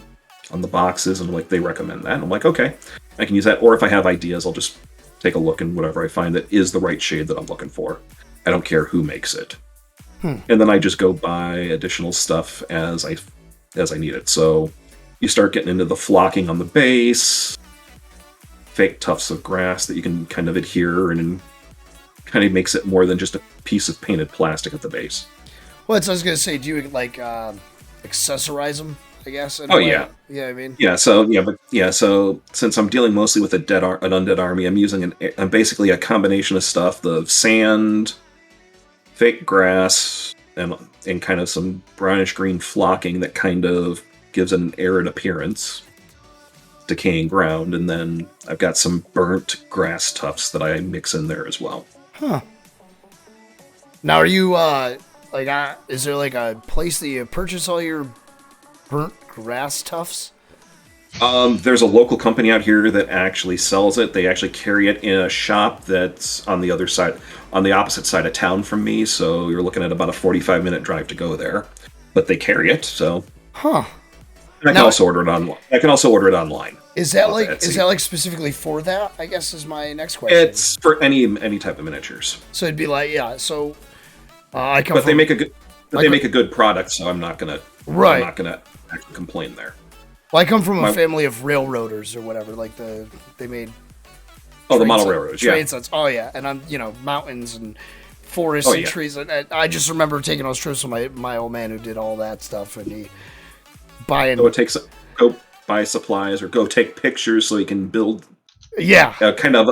on the boxes, and like they recommend that. And I'm like, okay, I can use that. Or if I have ideas, I'll just take a look and whatever I find that is the right shade that I'm looking for. I don't care who makes it. And then I just go buy additional stuff as I need it. So you start getting into the flocking on the base, fake tufts of grass that you can kind of adhere, and kind of makes it more than just a piece of painted plastic at the base. Well, that's what I was going to say. Do you, like, accessorize them, I guess? Yeah. Yeah, I mean... So since I'm dealing mostly with an undead army, I'm using I'm basically a combination of stuff, the sand, fake grass, and kind of some brownish green flocking that kind of gives an arid appearance, decaying ground, and then I've got some burnt grass tufts that I mix in there as well. Huh. Now, are you, is there, like, a place that you purchase all your burnt grass tufts? There's a local company out here that actually sells it. They actually carry it in a shop that's on the other side, on the opposite side of town from me, so you're looking at about a 45-minute drive to go there. But they carry it, so... Huh. And I can also order it online. Is that like specifically for that? I guess is my next question. It's for any type of miniatures. So it'd be like, yeah. So they make a good product, so I'm not gonna actually complain there. Well, I come from a family of railroaders or whatever. Like they made. Oh, the model railroads, train sets. Oh yeah, and I'm mountains and forests and trees. And I just remember taking those trips with my old man who did all that stuff, and he buying. So go buy supplies or go take pictures so he can build. Yeah. Kind of.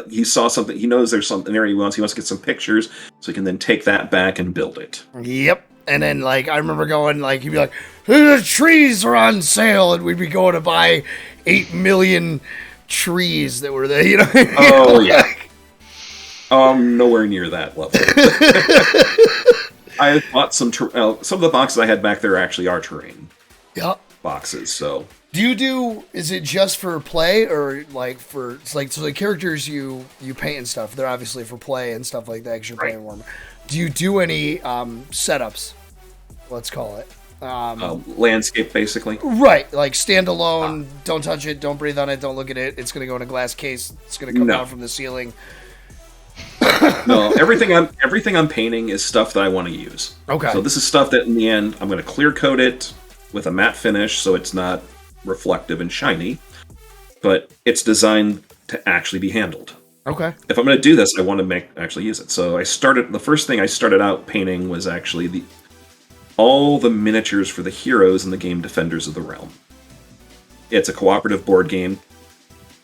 He saw something. He knows there's something there he wants. He wants to get some pictures so he can then take that back and build it. Yep. And then, like, I remember going, like, he'd be like, the trees are on sale, and we'd be going to buy 8 million trees that were there. You know? Oh yeah. Nowhere near that level. I bought some of the boxes I had back there actually are terrain boxes. So is it just for play or like for it's like so the characters you paint and stuff? They're obviously for play and stuff like that because you're playing Warhammer. Do you do any setups? Let's call it landscape, basically. Right, like standalone. Don't touch it. Don't breathe on it. Don't look at it. It's gonna go in a glass case. It's gonna come down from the ceiling. No, everything I'm painting is stuff that I want to use. Okay. So this is stuff that in the end I'm going to clear coat it with a matte finish so it's not reflective and shiny, but it's designed to actually be handled. Okay. If I'm going to do this, I want to actually use it. So the first thing I started out painting was actually all the miniatures for the heroes in the game Defenders of the Realm. It's a cooperative board game,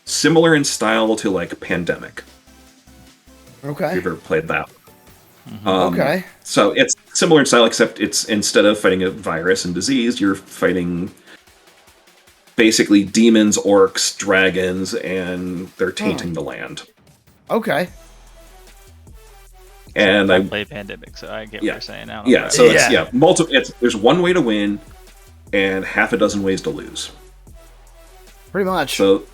similar in style to like Pandemic. Okay. If you've ever played that. Mm-hmm. Okay. So it's similar in style, except it's instead of fighting a virus and disease, you're fighting basically demons, orcs, dragons, and they're tainting the land. Okay. And I played Pandemic, so I get what you're saying now. Yeah, so there's one way to win and half a dozen ways to lose. Pretty much. So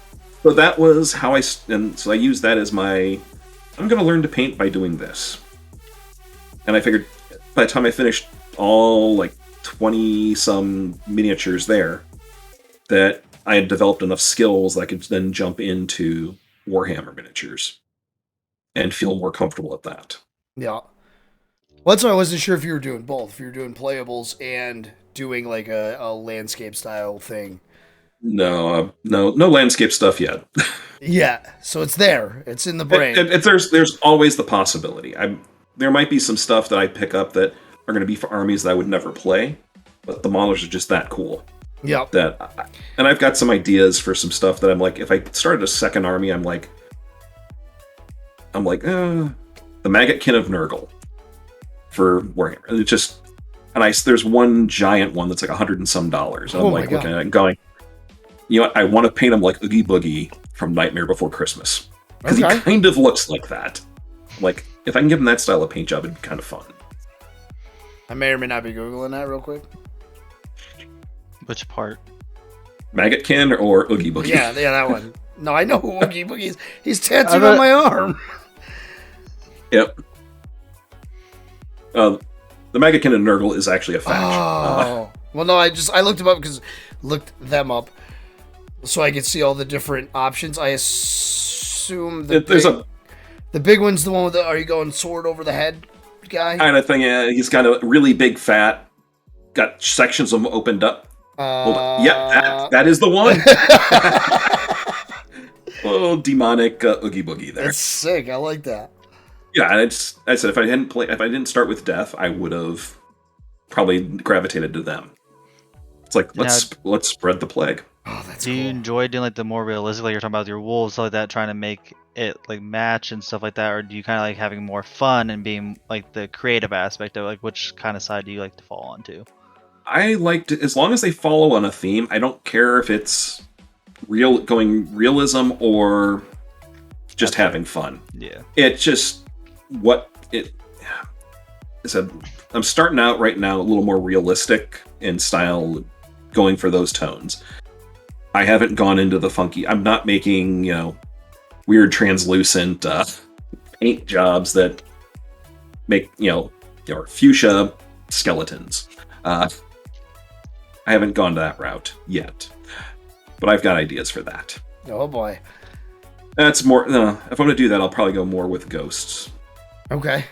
that was how I used that as I'm going to learn to paint by doing this. And I figured by the time I finished all like 20-some miniatures there, that I had developed enough skills that I could then jump into Warhammer miniatures and feel more comfortable at that. Yeah. Well, that's why I wasn't sure if you were doing both. If you were doing playables and doing like a landscape style thing. No landscape stuff yet. Yeah, so it's there. It's in the brain. There's always the possibility. There might be some stuff that I pick up that are going to be for armies that I would never play, but the models are just that cool. Yeah. And I've got some ideas for some stuff that I'm like, if I started a second army, I'm like, the Maggotkin of Nurgle for Warhammer. And it's just, there's one giant one that's like $100 and some. And I'm like looking at it and going, you know what? I want to paint him like Oogie Boogie from Nightmare Before Christmas. Because he kind of looks like that. Like, if I can give him that style of paint job, it'd be kind of fun. I may or may not be Googling that real quick. Which part? Maggotkin or Oogie Boogie? Yeah, that one. No, I know who Oogie Boogie is. He's tattooed on my arm. Yep. The Maggotkin and Nurgle is actually a faction. Oh. Well, no, I looked him up because looked them up so I could see all the different options. I assume the big one's the one with are you going sword over the head guy? Kind of thing, yeah. He's got a really big fat, got sections of him opened up. Hold on. Yeah, that is the one. Oh, demonic Oogie Boogie there. That's sick. I like that. Yeah, and I said if I didn't start with Death, I would have probably gravitated to them. It's like let's spread the plague. Oh, that's Do you enjoy doing like the more realistic, like you're talking about your wolves, stuff like that, trying to make it like match and stuff like that, or do you kind of like having more fun and being like the creative aspect of like which kind of side do you like to fall onto? I like to, as long as they follow on a theme. I don't care if it's going realism or just having fun. Yeah, it's just what it. I said I'm starting out right now a little more realistic in style, going for those tones. I haven't gone into the funky. I'm not making, weird translucent paint jobs that make, fuchsia skeletons. I haven't gone to that route yet, but I've got ideas for that. Oh boy. That's more. If I'm going to do that, I'll probably go more with ghosts. Okay.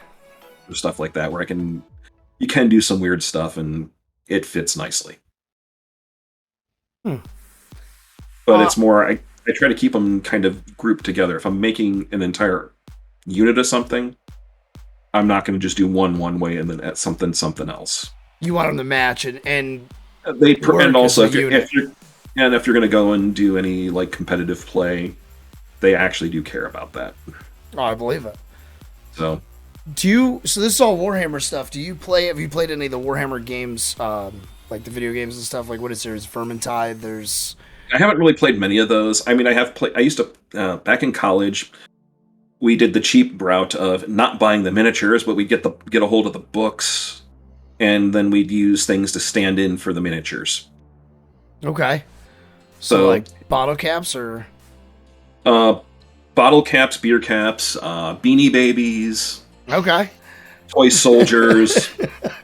Or stuff like that, where you can do some weird stuff and it fits nicely. But it's more, I try to keep them kind of grouped together. If I'm making an entire unit of something, I'm not going to just do one way and then at something else. You want them to match and and also if you're going to go and do any like competitive play, they actually do care about that. Oh, I believe it. So this is all Warhammer stuff. Have you played any of the Warhammer games, like the video games and stuff? Like what is there? There's Vermintide, there's I haven't really played many of those. I mean, I have played. I used to back in college. We did the cheap route of not buying the miniatures, but we'd get a hold of the books, and then we'd use things to stand in for the miniatures. Okay. So like bottle caps or bottle caps, beer caps, beanie babies. Okay. Toy soldiers,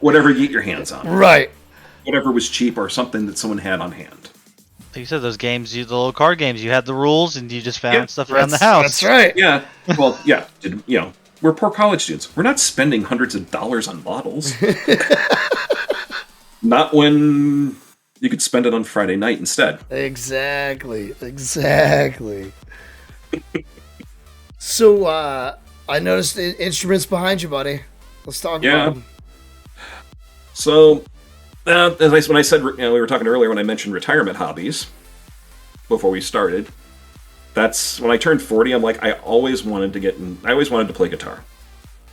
whatever you get your hands on. Right. Whatever was cheap or something that someone had on hand. Like you said, those games, the little card games, you had the rules and you just found stuff around the house. That's right. Yeah. Well, yeah. We're poor college students. We're not spending hundreds of dollars on bottles. Not when you could spend it on Friday night instead. Exactly. So, I noticed the instruments behind you, buddy. Let's talk about them. So, when I said, we were talking earlier when I mentioned retirement hobbies before we started. That's when I turned 40. I'm like, I always wanted to play guitar.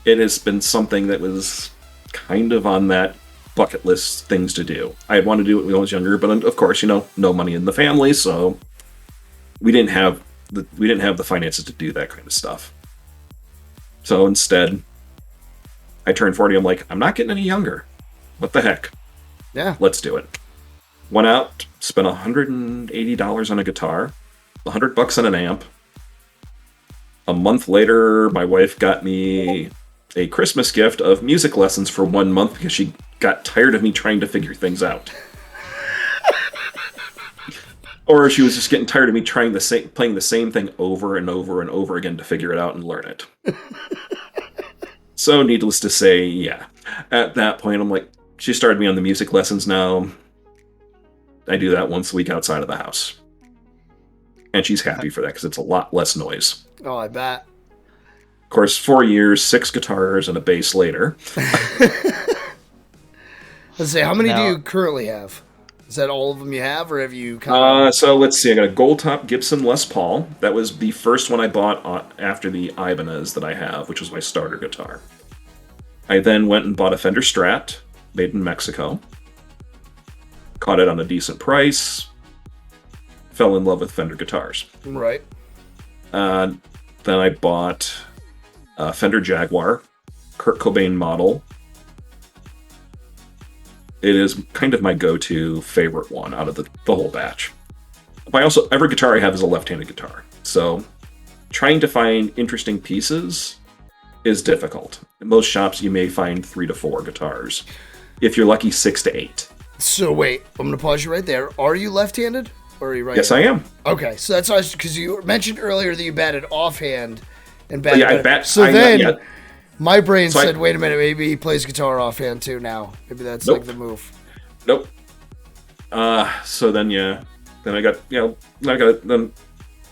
It has been something that was kind of on that bucket list things to do. I had wanted to do it when I was younger, but of course, no money in the family, so we didn't have the finances to do that kind of stuff. So instead, I turned 40. I'm like, I'm not getting any younger. What the heck? Yeah. Let's do it. Went out, spent $180 on a guitar, $100 on an amp. A month later, my wife got me a Christmas gift of music lessons for 1 month because she got tired of me trying to figure things out. Or she was just getting tired of me playing the same thing over and over and over again to figure it out and learn it. So, needless to say, yeah. At that point, I'm like, she started me on the music lessons now. I do that once a week outside of the house. And she's happy for that because it's a lot less noise. Oh, I bet. Of course, 4 years, 6 guitars, and a bass later. Let's see, how many do you currently have? Is that all of them you have, or have you So let's see, I got a gold top Gibson Les Paul. That was the first one I bought after the Ibanez that I have, which was my starter guitar. I then went and bought a Fender Strat, made in Mexico. Caught it on a decent price. Fell in love with Fender guitars. Right. Then I bought a Fender Jaguar, Kurt Cobain model. It is kind of my go-to favorite one out of the whole batch. Every guitar I have is a left-handed guitar, so trying to find interesting pieces is difficult. In most shops, you may find 3 to 4 guitars. If you're lucky, 6 to 8. So wait, I'm going to pause you right there. Are you left-handed, or are you right-handed? Yes, I am. Okay, so that's because you mentioned earlier that you batted offhand and batted. Yeah, I bat. So then my brain said, "Wait a minute, maybe he plays guitar offhand too now. Maybe that's like the move." Nope. So then I got then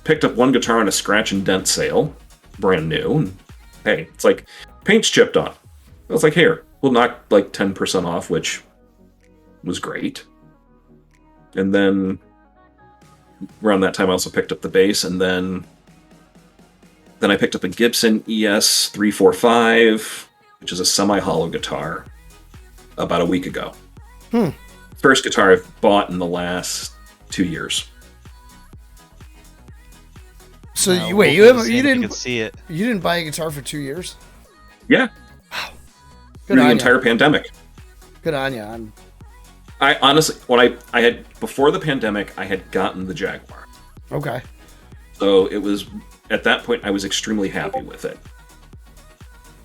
picked up one guitar on a scratch and dent sale, brand new. And, hey, it's like paint's chipped on. I was like, here, we'll knock like 10% off, which was great. And then around that time, I also picked up the bass, and then I picked up a Gibson ES345, which is a semi-hollow guitar, about a week ago. First guitar I've bought in the last 2 years. So No, you didn't see it. You didn't buy a guitar for 2 years? Yeah. Wow. Through the entire pandemic. Good on you. I honestly, when I had before the pandemic, I had gotten the Jaguar. Okay. So it was at that point I was extremely happy with it.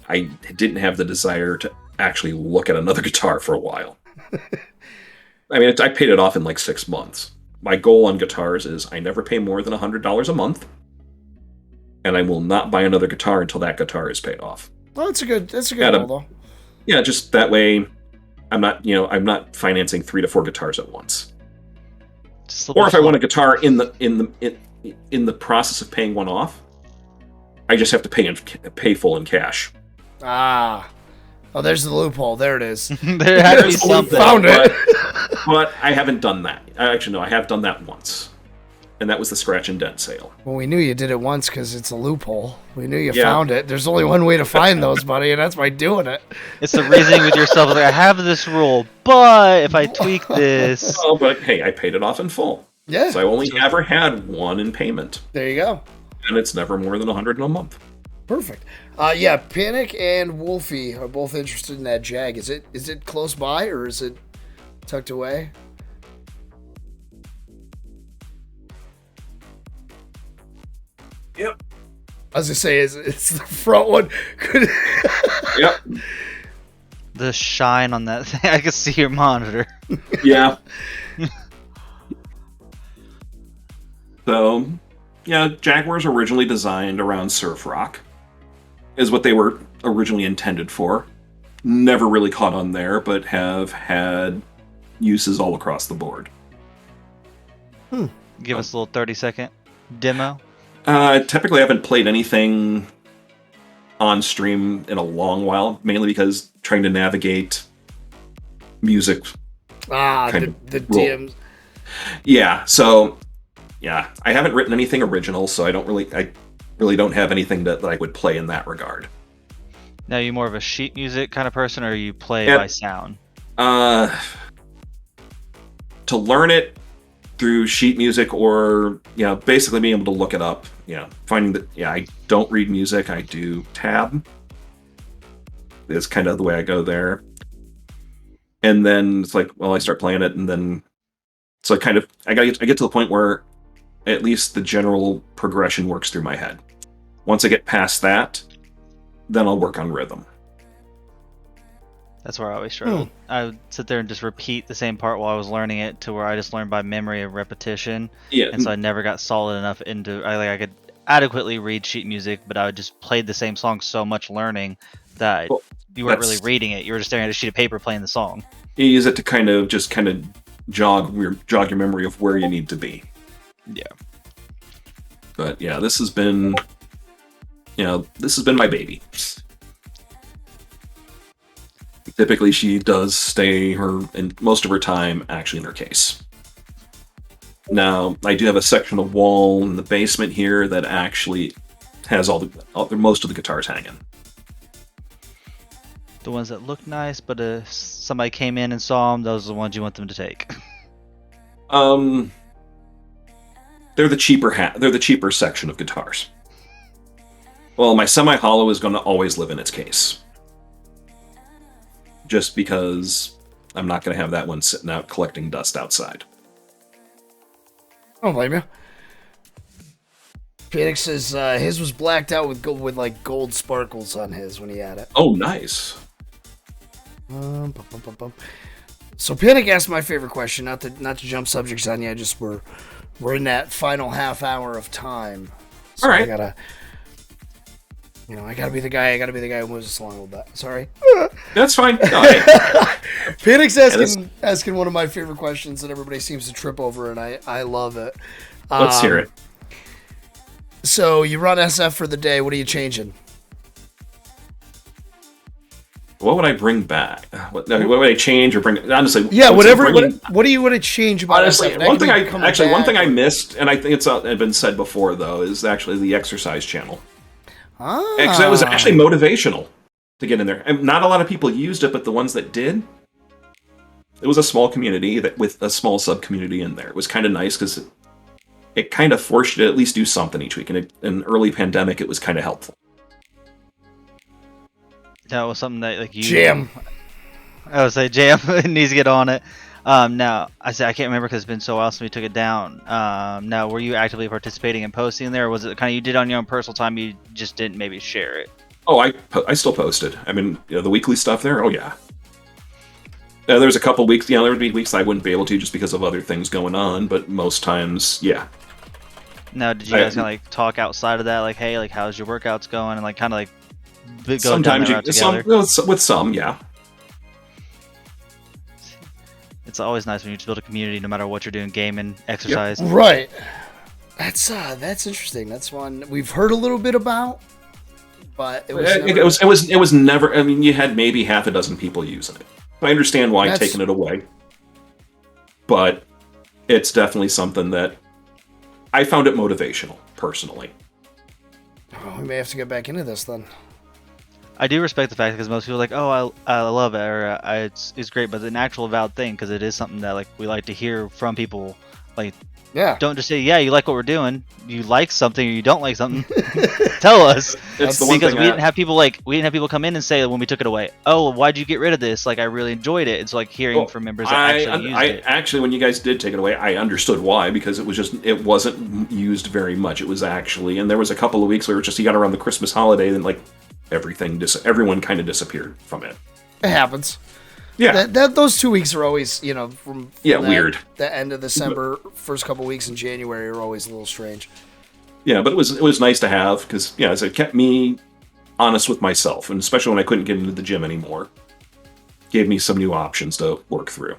I didn't have the desire to actually look at another guitar for a while. I mean, I paid it off in like 6 months. My goal on guitars is I never pay more than $100 a month, and I will not buy another guitar until that guitar is paid off. Well, that's a good goal, though. Yeah, just that way, I'm not financing 3 to 4 guitars at once. Or if I want a guitar in the process of paying one off, I just have to pay full in cash. Ah. Oh, there's the loophole. There it is. There had to be something. Found it. But I haven't done that. Actually, no, I have done that once. And that was the scratch and dent sale. Well, we knew you did it once because it's a loophole. We knew you found it. There's only one way to find those, buddy, and that's by doing it. It's the reasoning with yourself. Like, I have this rule, but if I tweak this... Oh, but hey, I paid it off in full. Yeah. So I only ever had one in payment. There you go. And it's never more than 100 in a month. Perfect. Yeah, Panic and Wolfie are both interested in that Jag. Is it close by or is it tucked away? Yep. I was gonna say, it's the front one. Yep. The shine on that thing, I can see your monitor. Yeah. So, yeah, Jaguars originally designed around surf rock, is what they were originally intended for. Never really caught on there, but have had uses all across the board. Give us a little 30-second demo. Typically, I haven't played anything on stream in a long while, mainly because trying to navigate music. The DMs. Yeah, so yeah, I haven't written anything original, so I really don't have anything that I would play in that regard. Now, are you more of a sheet music kind of person, or you play by sound? To learn it through sheet music, or basically being able to look it up. Finding that I don't read music, I do tab. Is kind of the way I go there. And then it's like, well, I start playing it, and then so I get to the point where at least the general progression works through my head. Once I get past that, then I'll work on rhythm. That's where I always struggled. I would sit there and just repeat the same part while I was learning it, to where I just learned by memory and repetition. Yeah. And so I never got solid enough into. I could adequately read sheet music, but I would just play the same song so much learning that you weren't really reading it. You were just staring at a sheet of paper playing the song. You use it to kind of jog your memory of where you need to be. Yeah. But yeah, this has been my baby. Typically, she does stay in most of her time actually in her case. Now, I do have a section of wall in the basement here that actually has most of the guitars hanging. The ones that look nice, but if somebody came in and saw them, those are the ones you want them to take. They're the cheaper section of guitars. Well, my semi-hollow is going to always live in its case. Just because I'm not going to have that one sitting out collecting dust outside. I don't blame you. Phoenix says his was blacked out with gold sparkles on his when he had it. Oh, nice. So Panic asked my favorite question, not to jump subjects on you. Just we're in that final half hour of time. So all right. I gotta be the guy who moves us along a little bit. Sorry. That's fine. Phoenix asking one of my favorite questions that everybody seems to trip over, and I love it. Let's hear it. So you run SF for the day. What are you changing? What would I bring back? What would I change or bring? Honestly, yeah, whatever. What do you want to change about honestly, SF? One thing I missed, and I think it's been said before though, is actually the exercise channel. Because it was actually motivational to get in there. And not a lot of people used it, but the ones that did, it was a small community with a small sub community in there. It was kind of nice because it kind of forced you to at least do something each week. And in early pandemic, it was kind of helpful. That was something that you Jam. I would say Jam needs to get on it. Now I can't remember because it's been so long since we took it down. Now, were you actively participating in posting there, or was it kind of you did on your own personal time? You just didn't maybe share it. Oh, I still posted. I mean, the weekly stuff there. Oh yeah. There was a couple weeks. There would be weeks I wouldn't be able to just because of other things going on, but most times, yeah. Now, did you guys kind of talk outside of that, like, hey, like, how's your workouts going, and like kind of like go sometimes down that route together? With some, yeah. It's always nice when you just build a community, no matter what you're doing, gaming, exercise. Yep. Right. That's interesting. That's one we've heard a little bit about, but it was never. I mean, you had maybe half a dozen people using it. I understand why taking it away, but it's definitely something that I found it motivational personally. Oh, we may have to get back into this then. I do respect the fact because most people are like, oh, I love it, or it's great, but it's an actual valid thing because it is something that like we like to hear from people, like Yeah. Don't just say, yeah, you like what we're doing. You like something or you don't like something. Tell us. It's the one Because thing we didn't have people come in and say when we took it away, oh, why'd you get rid of this? Like, I really enjoyed it. It's like hearing from members that actually used it. Actually, when you guys did take it away, I understood why, because it wasn't used very much. It was actually, and there was a couple of weeks where it was just, you got around the Christmas holiday, and like everyone kind of disappeared from it. It happens. Yeah. Those 2 weeks are always, from weird. The end of December, first couple weeks in January are always a little strange. Yeah, but it was nice to have, because it kept me honest with myself, and especially when I couldn't get into the gym anymore, gave me some new options to work through.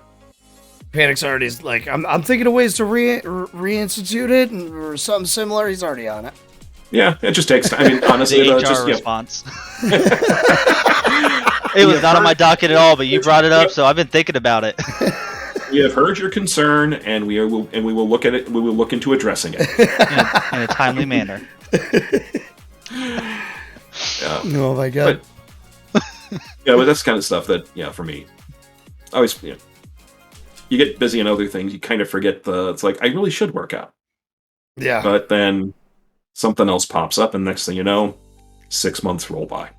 Panic's already like, I'm thinking of ways to reinstitute it or something similar. He's already on it. Yeah, it just takes time. I mean, honestly, the HR response. It was not on my docket at all, but you brought it up, so I've been thinking about it. We have heard your concern, and we will look at it. We will look into addressing it in a timely manner. Oh my god! But that's kind of stuff that, for me, I always, you get busy in other things. You kind of forget it's like, I really should work out. Yeah. But then something else pops up, and next thing you know, 6 months roll by.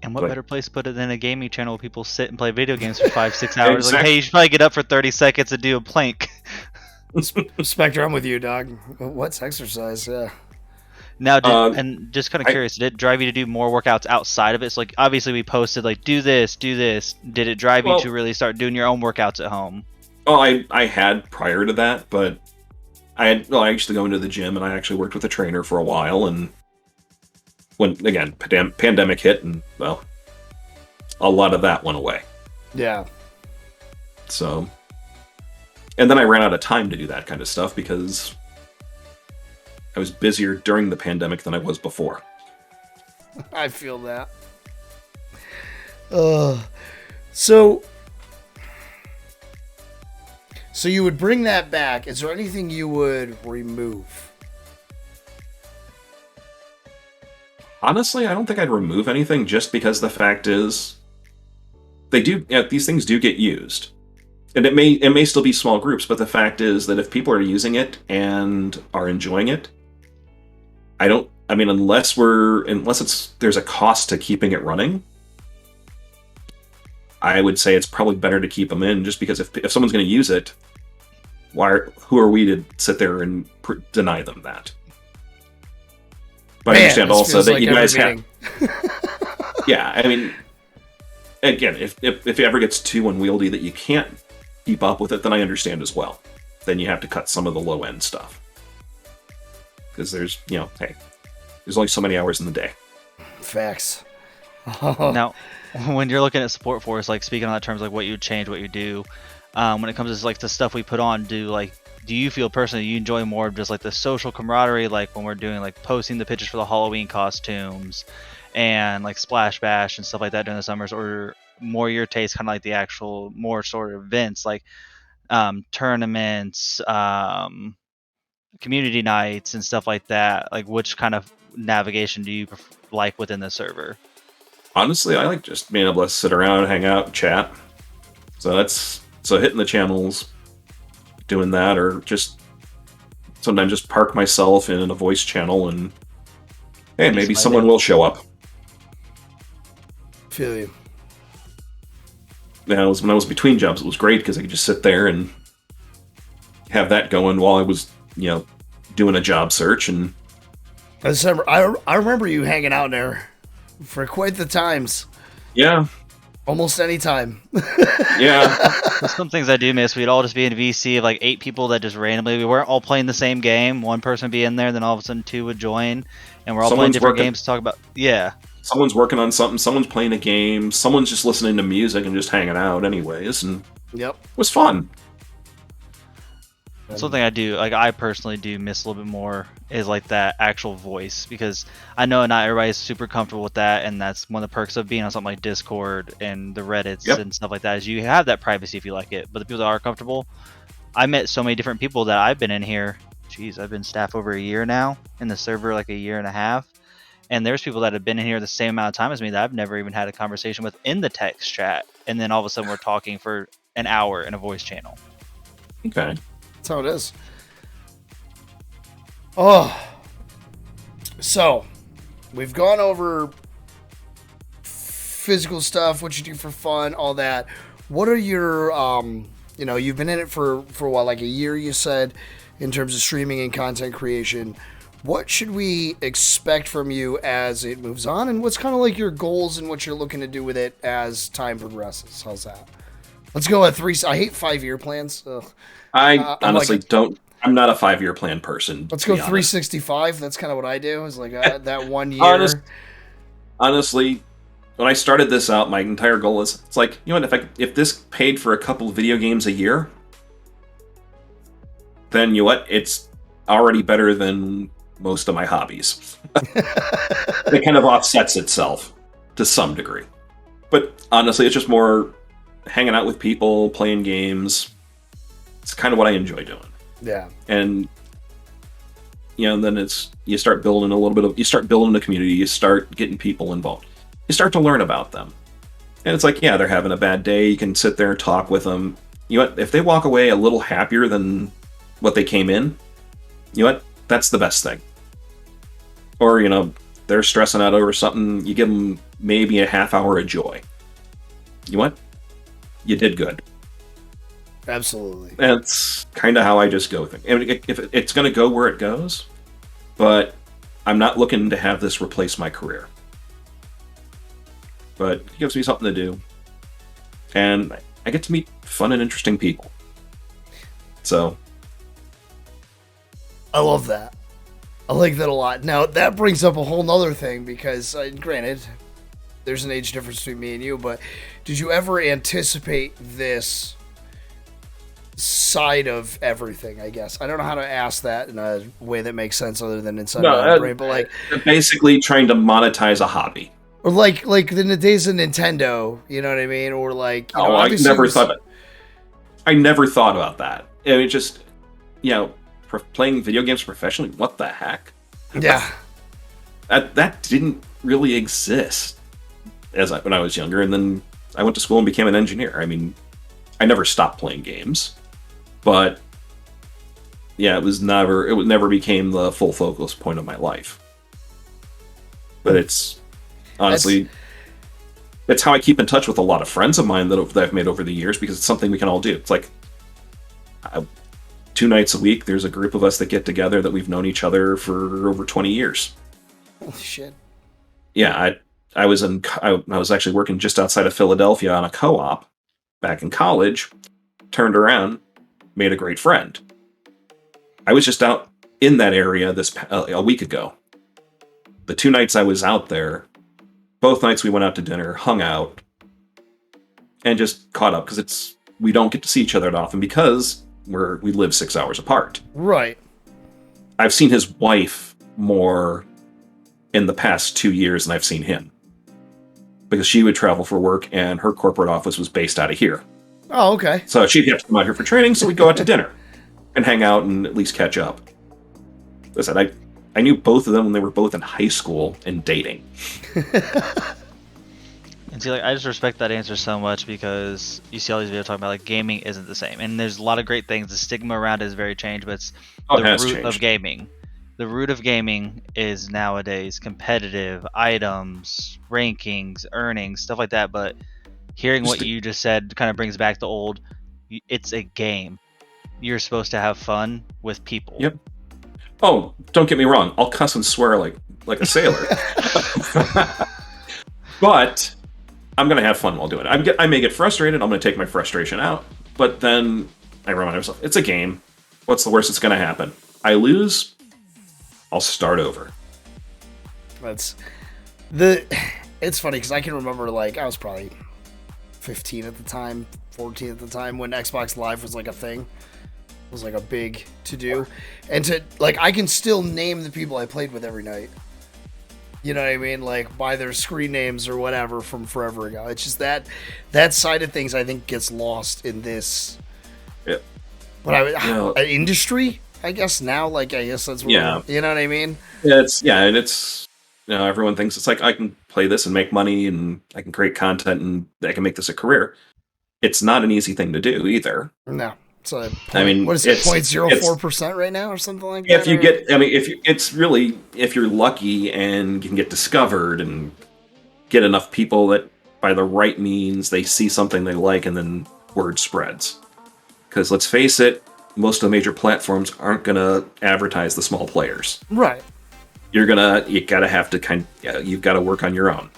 And what better place to put it than a gaming channel where people sit and play video games for 5-6 hours? Exactly. Like, hey, you should probably get up for 30 seconds and do a plank. Spectre, I'm with you, dog. What's exercise? Yeah. Now, and just kind of curious, did it drive you to do more workouts outside of it? So, like, obviously we posted, like, do this. Did it drive you to really start doing your own workouts at home? Well, I had prior to that, but I used to go into the gym, and I actually worked with a trainer for a while, and when, again, pandemic hit, and, well, a lot of that went away. Yeah. So, and then I ran out of time to do that kind of stuff because I was busier during the pandemic than I was before. I feel that. So you would bring that back. Is there anything you would remove? Honestly, I don't think I'd remove anything, just because the fact is, these things do get used. And it may still be small groups, but the fact is that if people are using it and are enjoying it, unless there's a cost to keeping it running, I would say it's probably better to keep them in, just because if someone's going to use it, who are we to sit there and deny them that? But I understand also that you guys have. Yeah, I mean, again, if it ever gets too unwieldy that you can't keep up with it, then I understand as well. Then you have to cut some of the low end stuff, because there's only so many hours in the day. Facts. Now, when you're looking at SupForce, like, speaking on that terms, like what you change, what you do, when it comes to like the stuff we put on, do you feel personally you enjoy more of just like the social camaraderie, like when we're doing like posting the pictures for the Halloween costumes and like Splash Bash and stuff like that during the summers, or more your taste, kind of like the actual more sort of events like tournaments, community nights and stuff like that? Like, which kind of navigation do you like within the server? Honestly, I like just being able to sit around, hang out, chat. So hitting the channels, doing that, or just sometimes just park myself in a voice channel, and hey, maybe someone will show up. Feel you. Yeah, when I was between jobs, it was great because I could just sit there and have that going while I was, doing a job search. And I remember you hanging out there for quite the times. Yeah. Almost any time. Yeah. There's some things I do miss. We'd all just be in a VC of like 8 people that just randomly, we weren't all playing the same game. One person would be in there, then all of a sudden 2 would join, and we're all playing different games to talk about. Yeah. Someone's working on something, someone's playing a game, someone's just listening to music and just hanging out anyways, and yep. It was fun. Something I do, like I personally do miss a little bit more, is like that actual voice, because I know not everybody's super comfortable with that, and that's one of the perks of being on something like Discord and the Reddits and stuff like that, is you have that privacy if you like it. But the people that are comfortable, I met so many different people that I've been in here. Geez, I've been staff over a year now, in the server like a year and a half, and there's people that have been in here the same amount of time as me that I've never even had a conversation with in the text chat, and then all of a sudden we're talking for an hour in a voice channel. Okay. That's how it is. Oh, so we've gone over physical stuff, what you do for fun, all that. What are your, you've been in it for what, like a year, you said, in terms of streaming and content creation. What should we expect from you as it moves on, and what's kind of like your goals and what you're looking to do with it as time progresses? How's that? Let's go at 3. I hate 5-year plans. I honestly don't. I'm not a 5-year plan person. Let's go 365. That's kind of what I do. Is like that 1 year. Honestly, when I started this out, my entire goal is it's like, you know what? If this paid for a couple video games a year, then you know what? It's already better than most of my hobbies. It kind of offsets itself to some degree. But honestly, it's just more hanging out with people, playing games. It's kind of what I enjoy doing. Yeah. And then you start building you start building a community, you start getting people involved. You start to learn about them. And it's like, yeah, they're having a bad day, you can sit there and talk with them. You know what? If they walk away a little happier than what they came in, you know what? That's the best thing. Or, they're stressing out over something, you give them maybe a half hour of joy. You know what? You did good. Absolutely. That's kind of how I just go with it. If it's going to go where it goes, but I'm not looking to have this replace my career. But it gives me something to do. And I get to meet fun and interesting people. So. I love that. I like that a lot. Now, that brings up a whole nother thing because, granted, there's an age difference between me and you, but did you ever anticipate this side of everything, I guess? I don't know how to ask that in a way that makes sense other than inside my brain, but like... Basically trying to monetize a hobby. Or like in the days of Nintendo, you know what I mean? Or like... I never thought about that. It just, playing video games professionally, what the heck? Yeah. That didn't really exist when I was younger, and then I went to school and became an engineer. I mean, I never stopped playing games, but yeah, it never became the full focus point of my life. But it's honestly, it's how I keep in touch with a lot of friends of mine that I've made over the years, because it's something we can all do. It's like 2 nights a week, there's a group of us that get together that we've known each other for over 20 years. Holy shit. Yeah, I was actually working just outside of Philadelphia on a co-op back in college, turned around, made a great friend. I was just out in that area a week ago. The 2 nights I was out there, both nights we went out to dinner, hung out, and just caught up, because we don't get to see each other that often because we live 6 hours apart. Right. I've seen his wife more in the past 2 years than I've seen him, because she would travel for work and her corporate office was based out of here. Oh, okay. So she'd have to come out here for training, so we'd go out to dinner and hang out and at least catch up. Listen, I knew both of them when they were both in high school and dating. And see, I just respect that answer so much, because you see all these videos talking about gaming isn't the same, and there's a lot of great things. The stigma around it is very changed, but it's the root of gaming. The root of gaming is nowadays competitive items, rankings, earnings, stuff like that. But hearing what you just said kind of brings back the old. It's a game. You're supposed to have fun with people. Yep. Oh, don't get me wrong. I'll cuss and swear like a sailor. But I'm going to have fun while doing it. I may get frustrated. I'm going to take my frustration out. But then I remind myself, it's a game. What's the worst that's going to happen? I lose. I'll start over. It's funny because I can remember, I was probably 15 at the time, 14 at the time, when Xbox Live was like a thing. It was like a big to-do. And I can still name the people I played with every night. You know what I mean? By their screen names or whatever from forever ago. It's just that side of things I think gets lost in this. Yeah. Industry, I guess now. I guess that's what. Yeah. You know what I mean? Yeah. It's everyone thinks it's like I can play this and make money and I can create content and I can make this a career. It's not an easy thing to do either. No. So I mean, what is it, 0.04% right now or something like that? If you're lucky and you can get discovered and get enough people that by the right means they see something they like and then word spreads. Because let's face it, most of the major platforms aren't going to advertise the small players. Right. You've got to work on your own.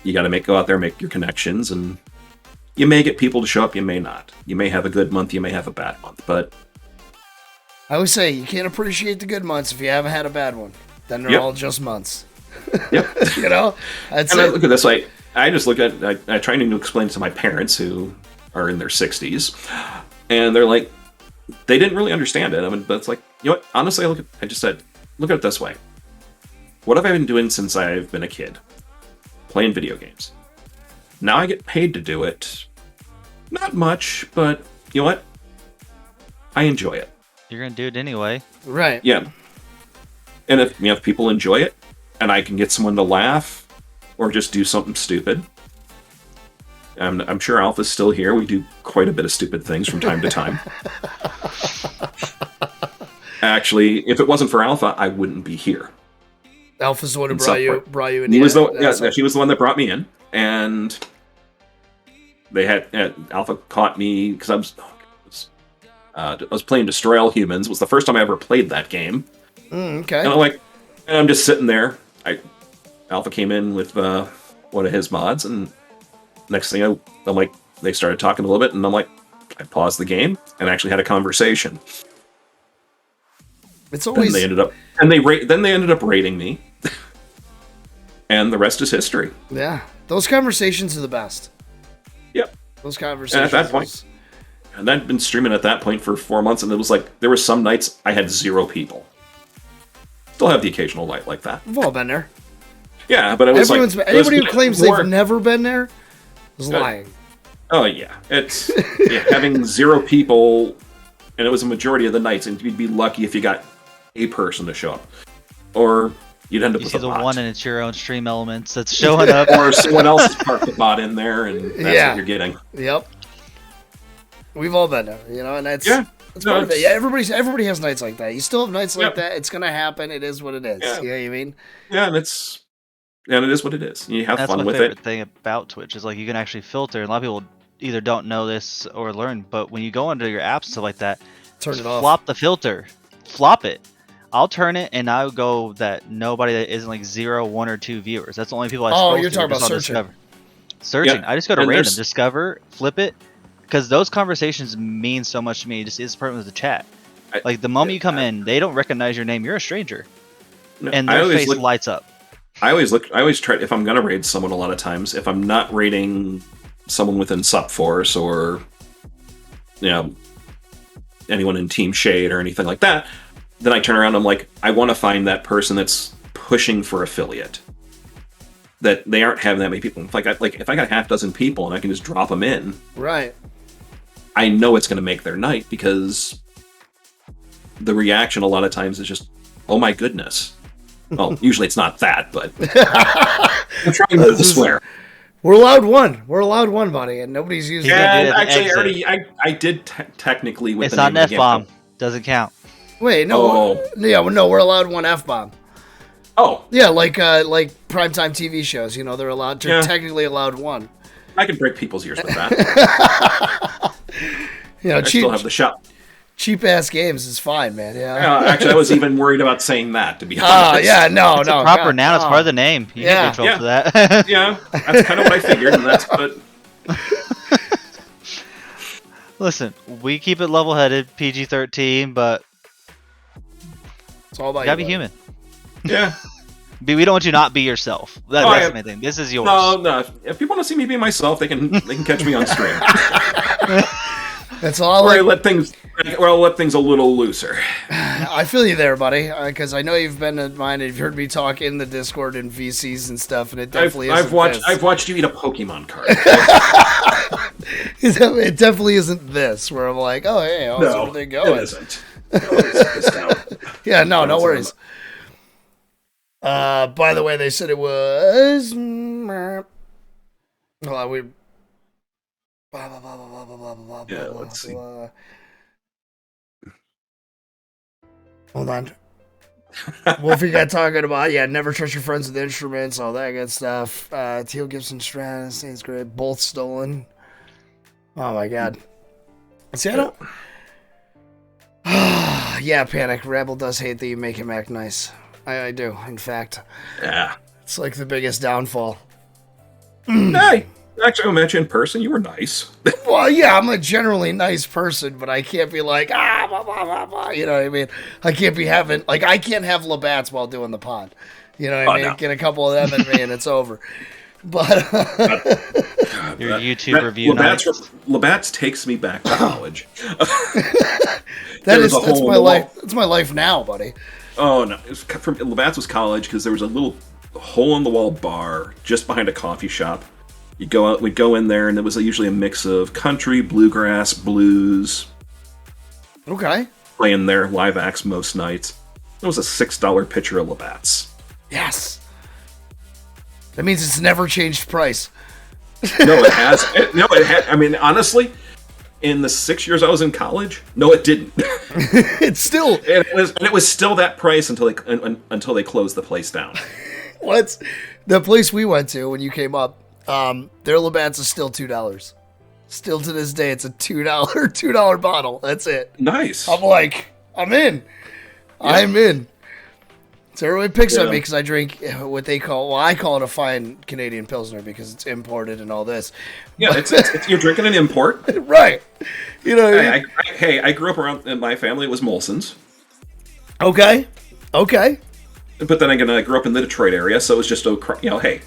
You got to go out there, make your connections, and you may get people to show up, you may not. You may have a good month, you may have a bad month, but I always say you can't appreciate the good months if you haven't had a bad one. Then they're all just months. Yep. You know? I look at this, I try to explain to my parents who are in their 60s, and they're like, they didn't really understand it. I mean, but it's like, you know what? Honestly, I just said, look at it this way. What have I been doing since I've been a kid? Playing video games. Now I get paid to do it. Not much, but you know what? I enjoy it. You're going to do it anyway. Right. Yeah. And if people enjoy it, and I can get someone to laugh, or just do something stupid, I'm sure Alpha's still here. We do quite a bit of stupid things from time to time. Actually, if it wasn't for Alpha, I wouldn't be here. Alpha's the one who brought you in. She was the one that brought me in, and they had Alpha caught me because I was playing Destroy All Humans. It was the first time I ever played that game. Okay. And I'm just sitting there. Alpha came in with one of his mods, and next thing I'm like, they started talking a little bit, and I'm like, I paused the game and actually had a conversation. It's always. Then they ended up rating me, and the rest is history. Yeah, those conversations are the best. Yep. Those conversations. And at that point, and I'd been streaming at that point for 4 months, and it was like there were some nights I had 0 people. Still have the occasional night like that. We've all been there. Yeah, but it was anybody who claims they've never been there is lying. Oh yeah, it's having 0 people, and it was a majority of the nights, and you'd be lucky if you got a person to show up, or you'd end up with a bot. One and it's your own stream elements that's showing up, or someone else has parked the bot in there, and that's what you're getting. Yep. We've all been there, and that's That's part of it. Yeah, everybody has nights like that. You still have nights like that. It's gonna happen. It is what it is. Yeah. You know what I mean? Yeah, and it is what it is. You have fun with it. That's my favorite thing about Twitch is you can actually filter. And a lot of people either don't know this or learn, but when you go into your apps and stuff like that, turn it off. Flop the filter. Flop it. I'll turn it and I'll go that nobody that isn't 0, 1, or 2 viewers. That's the only people I scroll you're talking about searching. Searching. Yeah. I just go to And random, discover, flip it, because those conversations mean so much to me. It just is part of the chat. The moment you come in, they don't recognize your name. You're a stranger, and their face lights up. I always try, if I'm gonna raid someone, a lot of times, if I'm not raiding someone within SupForce or anyone in Team Shade or anything like that, then I turn around and I'm like, I want to find that person that's pushing for affiliate. That they aren't having that many people. If I got half dozen people and I can just drop them in, right? I know it's going to make their night, because the reaction a lot of times is just, oh my goodness. Well, usually it's not that, but I'm trying not to swear. We're allowed one, buddy, and nobody's using it. Yeah, actually, I did technically with it's the not name an F-bomb. Doesn't count. Wait, no. We're allowed one F-bomb. Oh. Yeah, like primetime TV shows, they're allowed to technically allowed one. I can break people's ears with that. I still have the shot. Cheap ass games is fine, man. Actually, I was even worried about saying that, to be honest. No. It's a proper noun. It's part of the name. You get in trouble for that. Yeah, that's kind of what I figured, and that's what. Listen, we keep it level-headed, PG-13, but it's all about you gotta be human. Yeah. We don't want you to not be yourself. That's the main thing. This is yours. No. If people want to see me be myself, they can catch me on stream. That's all. I'll let things a little looser. I feel you there, buddy. Because I know you've been at mine, and you've heard me talk in the Discord and VCs and stuff, and it definitely isn't. I've watched you eat a Pokemon card. It definitely isn't this where I'm like, oh hey, where they going? It isn't. No, no worries. By the way, they said it was. Blah, blah, blah, blah, blah, blah, blah, Yeah, blah, let's see. blah. Hold on. Wolfie got talking about, never trust your friends with instruments, all that good stuff. Teal Gibson Strat, Saints Great, both stolen. Oh my god. See, I don't. Yeah, Panic. Rabble does hate that you make him act nice. I do, in fact. Yeah. It's like the biggest downfall. Hey, actually, I met you in person. You were nice. Well, yeah, I'm a generally nice person, but I can't be like, blah, blah, blah, blah. You know what I mean? I can't be having, like, I can't have Labatt's while doing the pod. You know what I mean? No. Get a couple of them in me and it's over. But Your YouTube review night. Labatt's takes me back to college. that's my life. That's my life now, buddy. Oh no, Labatt's was college because there was a little hole in the wall bar just behind a coffee shop. We'd go in there, and it was usually a mix of country, bluegrass, blues. Okay. Playing their live acts most nights. It was a $6 pitcher of Labatt's. Yes. That means it's never changed price. No, it has. I mean, honestly, in the 6 years I was in college, no, it didn't. It's still. And it was still that price until they closed the place down. What's the place we went to when you came up? Their Labatt's is still $2. Still to this day, it's a $2 bottle. That's it. Nice. I'm like, I'm in. Yeah. I'm in. So everybody picks on me because I drink what they call, well, I call it a fine Canadian Pilsner because it's imported and all this. Yeah, it's you're drinking an import. Right. You know. I grew up around, in my family, it was Molson's. Okay. But then again, I grew up in the Detroit area, so it was just, hey,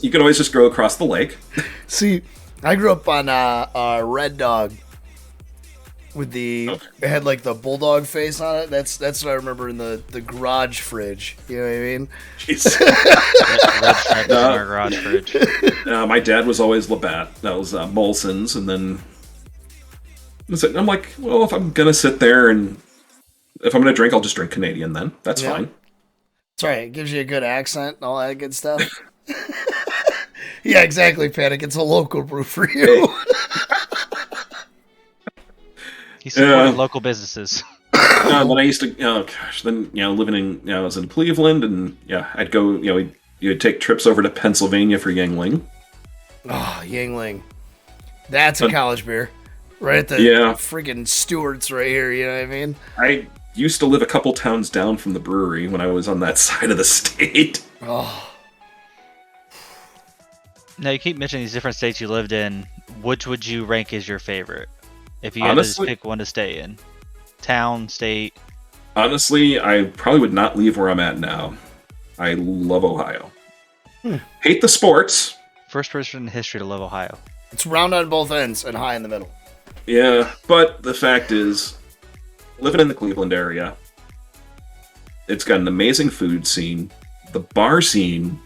you can always just go across the lake. See, I grew up on Red Dog with it had like the bulldog face on it. That's what I remember in the garage fridge. You know what I mean? Red Stripe in our garage fridge. My dad was always Labatt. That was Molson's, and then I'm like, well, if I'm gonna sit there and if I'm gonna drink, I'll just drink Canadian then. That's fine. That's right. It gives you a good accent and all that good stuff. Yeah, exactly, Panic. It's a local brew for you. He's supporting local businesses. Then I used to, living in, I was in Cleveland, and I'd go, you'd take trips over to Pennsylvania for Yangling. Oh, Yangling. That's a college beer. Right at the freaking Stewart's right here, you know what I mean? I used to live a couple towns down from the brewery when I was on that side of the state. Oh. Now, you keep mentioning these different states you lived in. Which would you rank as your favorite? If you had to just pick one to stay in. Town, state. Honestly, I probably would not leave where I'm at now. I love Ohio. Hate the sports. First person in history to love Ohio. It's round on both ends and high in the middle. Yeah, but the fact is, living in the Cleveland area, it's got an amazing food scene. The bar scene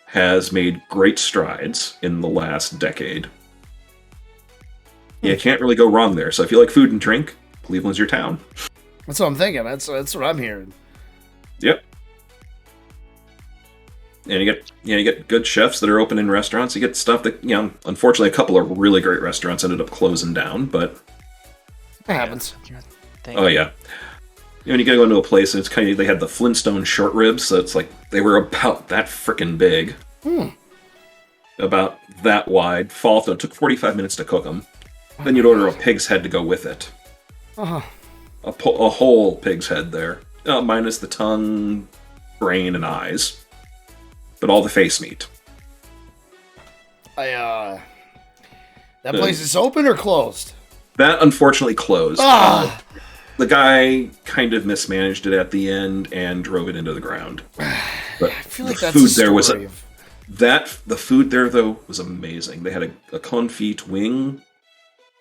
has made great strides in the last decade. You can't really go wrong there. So if you like food and drink, Cleveland's your town. That's what I'm thinking. That's what I'm hearing. Yep. And you get good chefs that are open in restaurants. You get stuff that, unfortunately, a couple of really great restaurants ended up closing down, but it happens. Oh yeah. You gotta go into a place and it's kind of, they had the Flintstone short ribs, so it's like they were about that frickin' big. About that wide. It took 45 minutes to cook them. Then you'd order a pig's head to go with it. Uh-huh. A whole pig's head there. Minus the tongue, brain, and eyes. But all the face meat. That place is open or closed? That unfortunately closed. The guy kind of mismanaged it at the end and drove it into the ground. But I feel like that's the story the food there though was amazing. They had a confit wing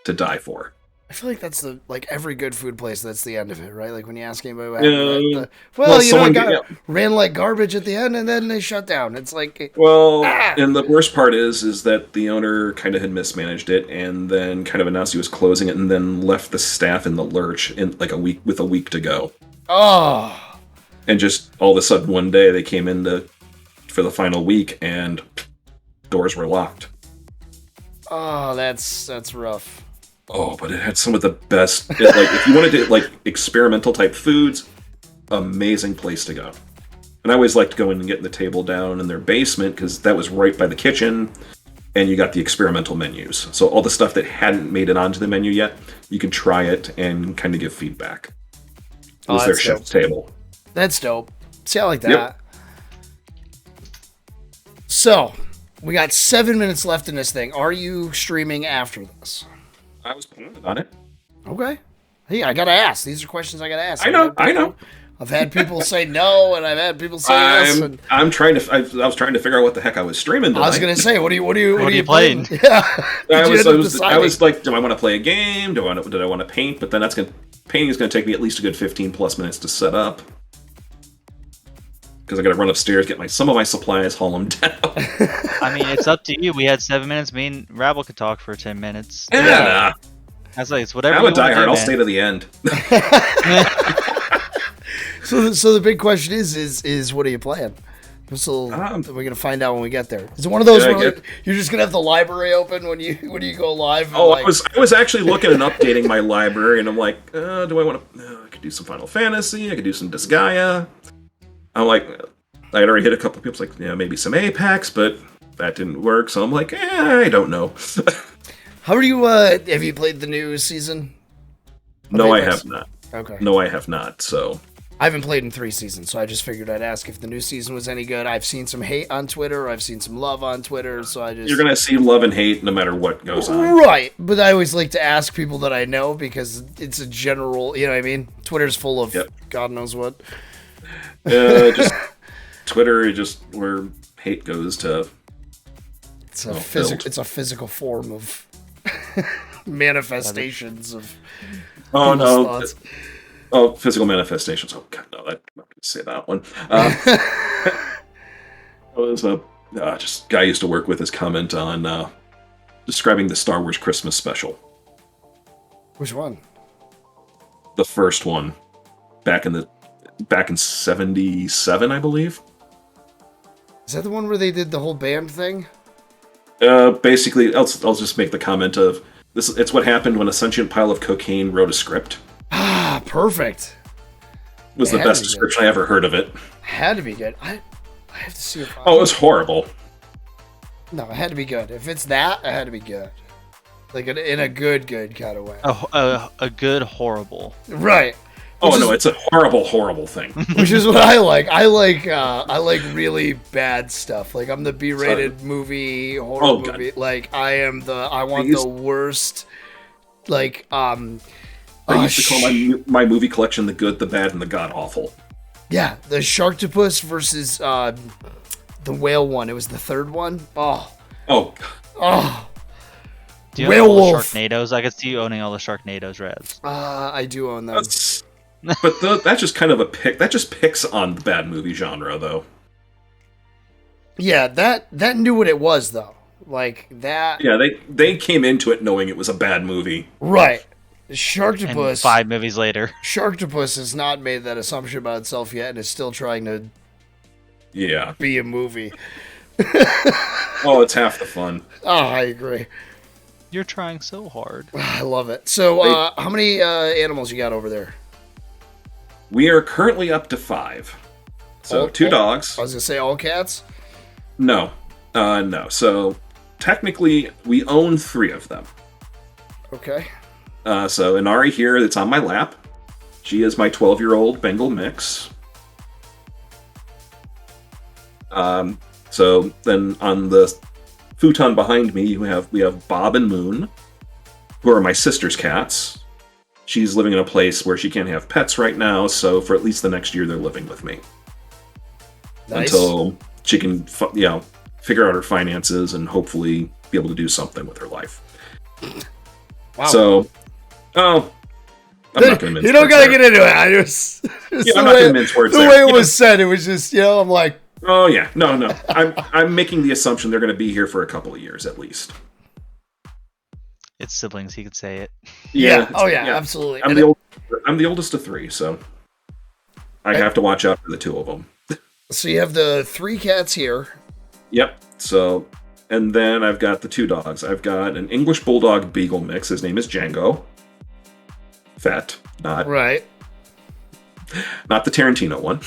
to die for. I feel like that's every good food place. That's the end of it, right? Like when you ask anybody what happened, ran like garbage at the end, and then they shut down. It's like and the worst part is that the owner kind of had mismanaged it, and then kind of announced he was closing it, and then left the staff in the lurch in like a week to go. Oh, and just all of a sudden one day they came in for the final week, and doors were locked. Oh, that's rough. Oh, but it had some of the best. Like, if you wanted to like experimental type foods, amazing place to go. And I always liked going and getting the table down in their basement because that was right by the kitchen, and you got the experimental menus. So all the stuff that hadn't made it onto the menu yet, you can try it and kind of give feedback. It was their chef's table. That's dope. See, I like that. Yep. So, we got 7 minutes left in this thing. Are you streaming after this? I was planning on it. Okay. Hey, I gotta ask. These are questions I gotta ask. I know. I've had people say no, and I've had people say yes. And I was trying to figure out what the heck I was streaming tonight. I was gonna say, what are you playing? Yeah. I was like, do I want to play a game? Did I want to paint? But then painting is gonna take me at least a good 15 plus minutes to set up. Because I got to run upstairs, get some of my supplies, haul them down. I mean, it's up to you. We had 7 minutes. Me and Rabble could talk for 10 minutes. Yeah. That's like, it's whatever. I'm you a want to diehard. do, I'll man. stay to the end. So the big question is what are you playing? So we're gonna find out when we get there. Is it one of those where like, you're just gonna have the library open when you go live? Oh, like... I was actually looking and updating my library, and I'm like, do I want to? I could do some Final Fantasy. I could do some Disgaea. I'm like, I had already hit a couple people like, yeah, maybe some Apex, but that didn't work. So I'm like, I don't know. How are you? Have you played the new season? No, I have not. Okay. No, I have not. So I haven't played in 3 seasons, so I just figured I'd ask if the new season was any good. I've seen some hate on Twitter. I've seen some love on Twitter. So you're gonna see love and hate no matter what goes on. Right, but I always like to ask people that I know because it's a general. You know what I mean? Twitter's full of God knows what. Just Twitter, just where hate goes to. It's a physical form of manifestations of. Oh no! Thoughts. Physical manifestations. Oh god, no! I'm not going to say that one. I was just guy I used to work with his comment on describing the Star Wars Christmas special. Which one? The first one, back in '77, I believe. Is that the one where they did the whole band thing? Basically, I'll just make the comment of this. It's what happened when a sentient pile of cocaine wrote a script. Ah, perfect. Was the best description I ever heard of it. Had to be good. I have to see it. Oh, it was horrible. No, it had to be good. If it's that, it had to be good. Like in a good kind of way. A good horrible. Right. It's a horrible thing. Which is what I like. I like really bad stuff. Like I'm the B-rated movie horror movie. God. Like I want the worst. Like I used to call my movie collection the good, the bad, and the god awful. Yeah, the Sharktopus versus the whale one. It was the third one. Oh. Do you own all the Sharknadoes? I could see you owning all the Sharknadoes, Rebs. I do own them. But that's just kind of a pick. That just picks on the bad movie genre, though. Yeah, that knew what it was, though. Like that. Yeah, they came into it knowing it was a bad movie. Right. Sharktopus. And 5 movies later. Sharktopus has not made that assumption about itself yet, and is still trying to. Yeah. Be a movie. Oh, it's half the fun. Oh, I agree. You're trying so hard. I love it. So, how many animals you got over there? We are currently up to 5. So 2 dogs. I was gonna say all cats. No, no. So technically, we own 3 of them. Okay. So Inari here, that's on my lap. She is my 12-year-old Bengal mix. So then on the futon behind me, we have Bob and Moon, who are my sister's cats. She's living in a place where she can't have pets right now, so for at least the next year, they're living with me. Nice. Until she can, figure out her finances and hopefully be able to do something with her life. Wow. So, I'm not going to mince You don't words got to there. get into it. I just I'm not going to mince words the there. way it was said, it was just, I'm like, oh yeah, no. I'm making the assumption they're going to be here for a couple of years at least. It's siblings. He could say it. Yeah. Oh yeah, absolutely. I'm the oldest of 3, so I have to watch out for the 2 of them. So you have the 3 cats here. Yep. So And then I've got the 2 dogs. I've got an English Bulldog Beagle mix. His name is Django. Fat, not Right. not the Tarantino one.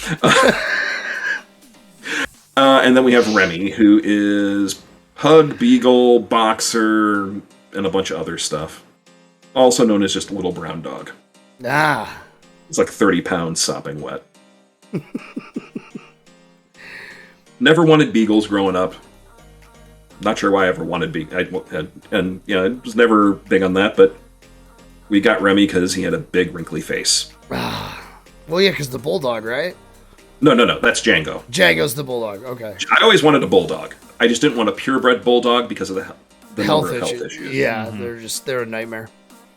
And then we have Remy, who is Pug, Beagle, Boxer, and a bunch of other stuff. Also known as just Little Brown Dog. Ah. It's like 30 pounds sopping wet. Never wanted Beagles growing up. Not sure why I ever wanted Beagles. And yeah, it was never big on that, but we got Remy because he had a big wrinkly face. Well, yeah, because the bulldog, right? No, that's Django. Django's the bulldog. Okay. I always wanted a bulldog. I just didn't want a purebred bulldog because of the Health number of health issues. issues. Yeah, they're a nightmare.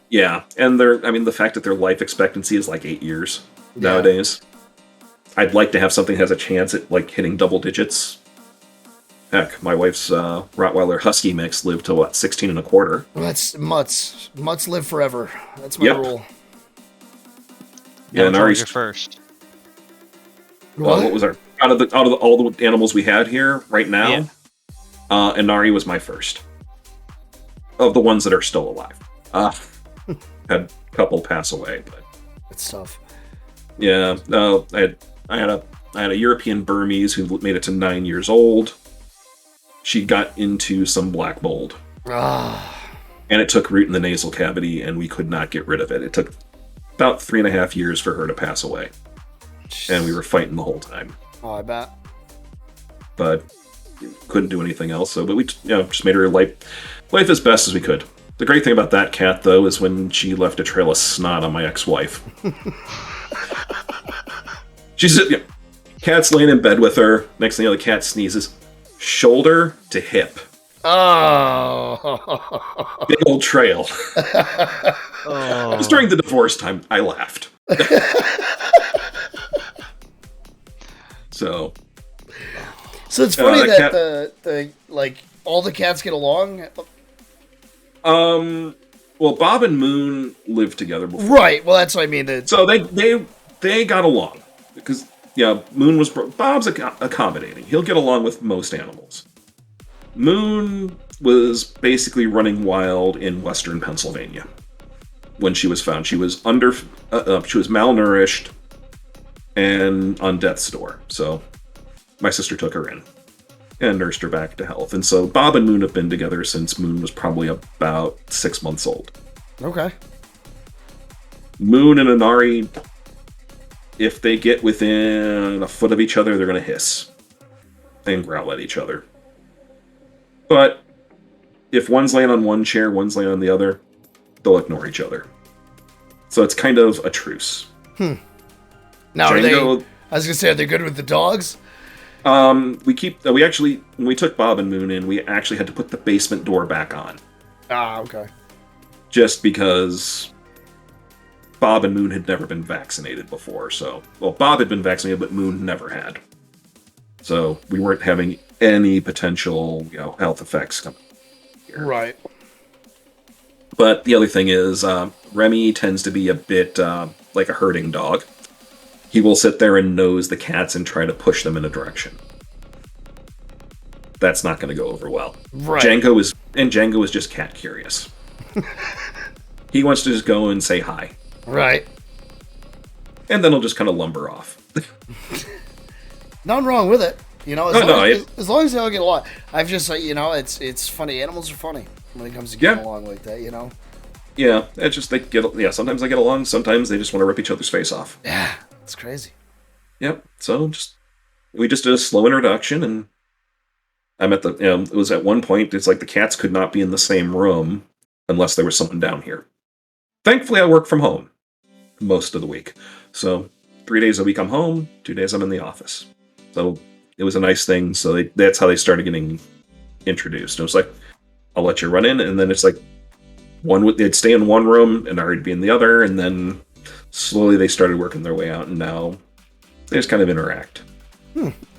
Yeah, and the fact that their life expectancy is like 8 years nowadays. I'd like to have something that has a chance at like hitting double digits. Heck, my wife's Rottweiler Husky mix lived to 16 and a quarter. Well, that's Mutts. Mutts live forever. That's my rule. Yeah, and Ari's your first. What was our out of all the animals we had here right now? Yeah. Inari was my first of the ones that are still alive. Had a couple pass away, but it's tough. Yeah, I had a European Burmese who made it to 9 years old. She got into some black mold, and it took root in the nasal cavity, and we could not get rid of it. It took about 3.5 years for her to pass away, and we were fighting the whole time. Oh, I bet. But couldn't do anything else, so but we just made her life as best as we could. The great thing about that cat, though, is when she left a trail of snot on my ex-wife. She's cat's laying in bed with her. Next thing you know, the cat sneezes, shoulder to hip. Oh, big old trail. It was during the divorce time. I laughed. So it's funny that the like all the cats get along. Well, Bob and Moon lived together before. Right. Well, that's what I mean. So they got along because Moon was Bob's accommodating. He'll get along with most animals. Moon was basically running wild in western Pennsylvania when she was found. She was she was malnourished and on death's door. So my sister took her in and nursed her back to health. And so Bob and Moon have been together since Moon was probably about 6 months old. Okay. Moon and Inari, if they get within a foot of each other, they're going to hiss and growl at each other. But if one's laying on one chair, one's laying on the other, they'll ignore each other. So it's kind of a truce. Now, Django, I was going to say, are they good with the dogs? We actually, when we took Bob and Moon in, we actually had to put the basement door back on. Okay. Just because Bob and Moon had never been vaccinated before. So, well, Bob had been vaccinated, but Moon never had. So we weren't having any potential, health effects coming here. Right. But the other thing is, Remy tends to be a bit like a herding dog. He will sit there and nose the cats and try to push them in a direction. That's not going to go over well. Right. Django is just cat curious. He wants to just go and say hi. Right. And then he'll just kind of lumber off. Nothing wrong with it. As long as they all get along. I've just, it's funny. Animals are funny when it comes to getting along like that, Yeah, it's just sometimes they get along, sometimes they just want to rip each other's face off. Yeah, it's crazy. Yep. So we just did a slow introduction, and I'm at it was at one point, it's like the cats could not be in the same room unless there was someone down here. Thankfully, I work from home most of the week. So 3 days a week I'm home, 2 days I'm in the office. So it was a nice thing. So that's how they started getting introduced. It was like, I'll let you run in, and then it's like they'd stay in one room and I'd be in the other, and then slowly they started working their way out, and now they just kind of interact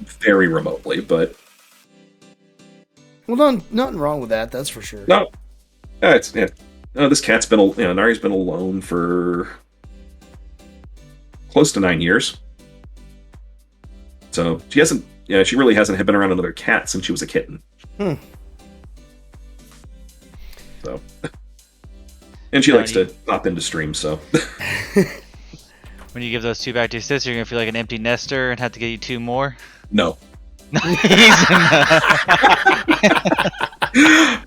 very remotely. But well, nothing wrong with that. That's for sure. No, this cat's been Nari's been alone for close to 9 years. So she really hasn't been around another cat since she was a kitten. So, and she Now, likes to pop into streams. So, when you give those 2 back to your sister, you're gonna feel like an empty nester and have to get you 2 more. no. He's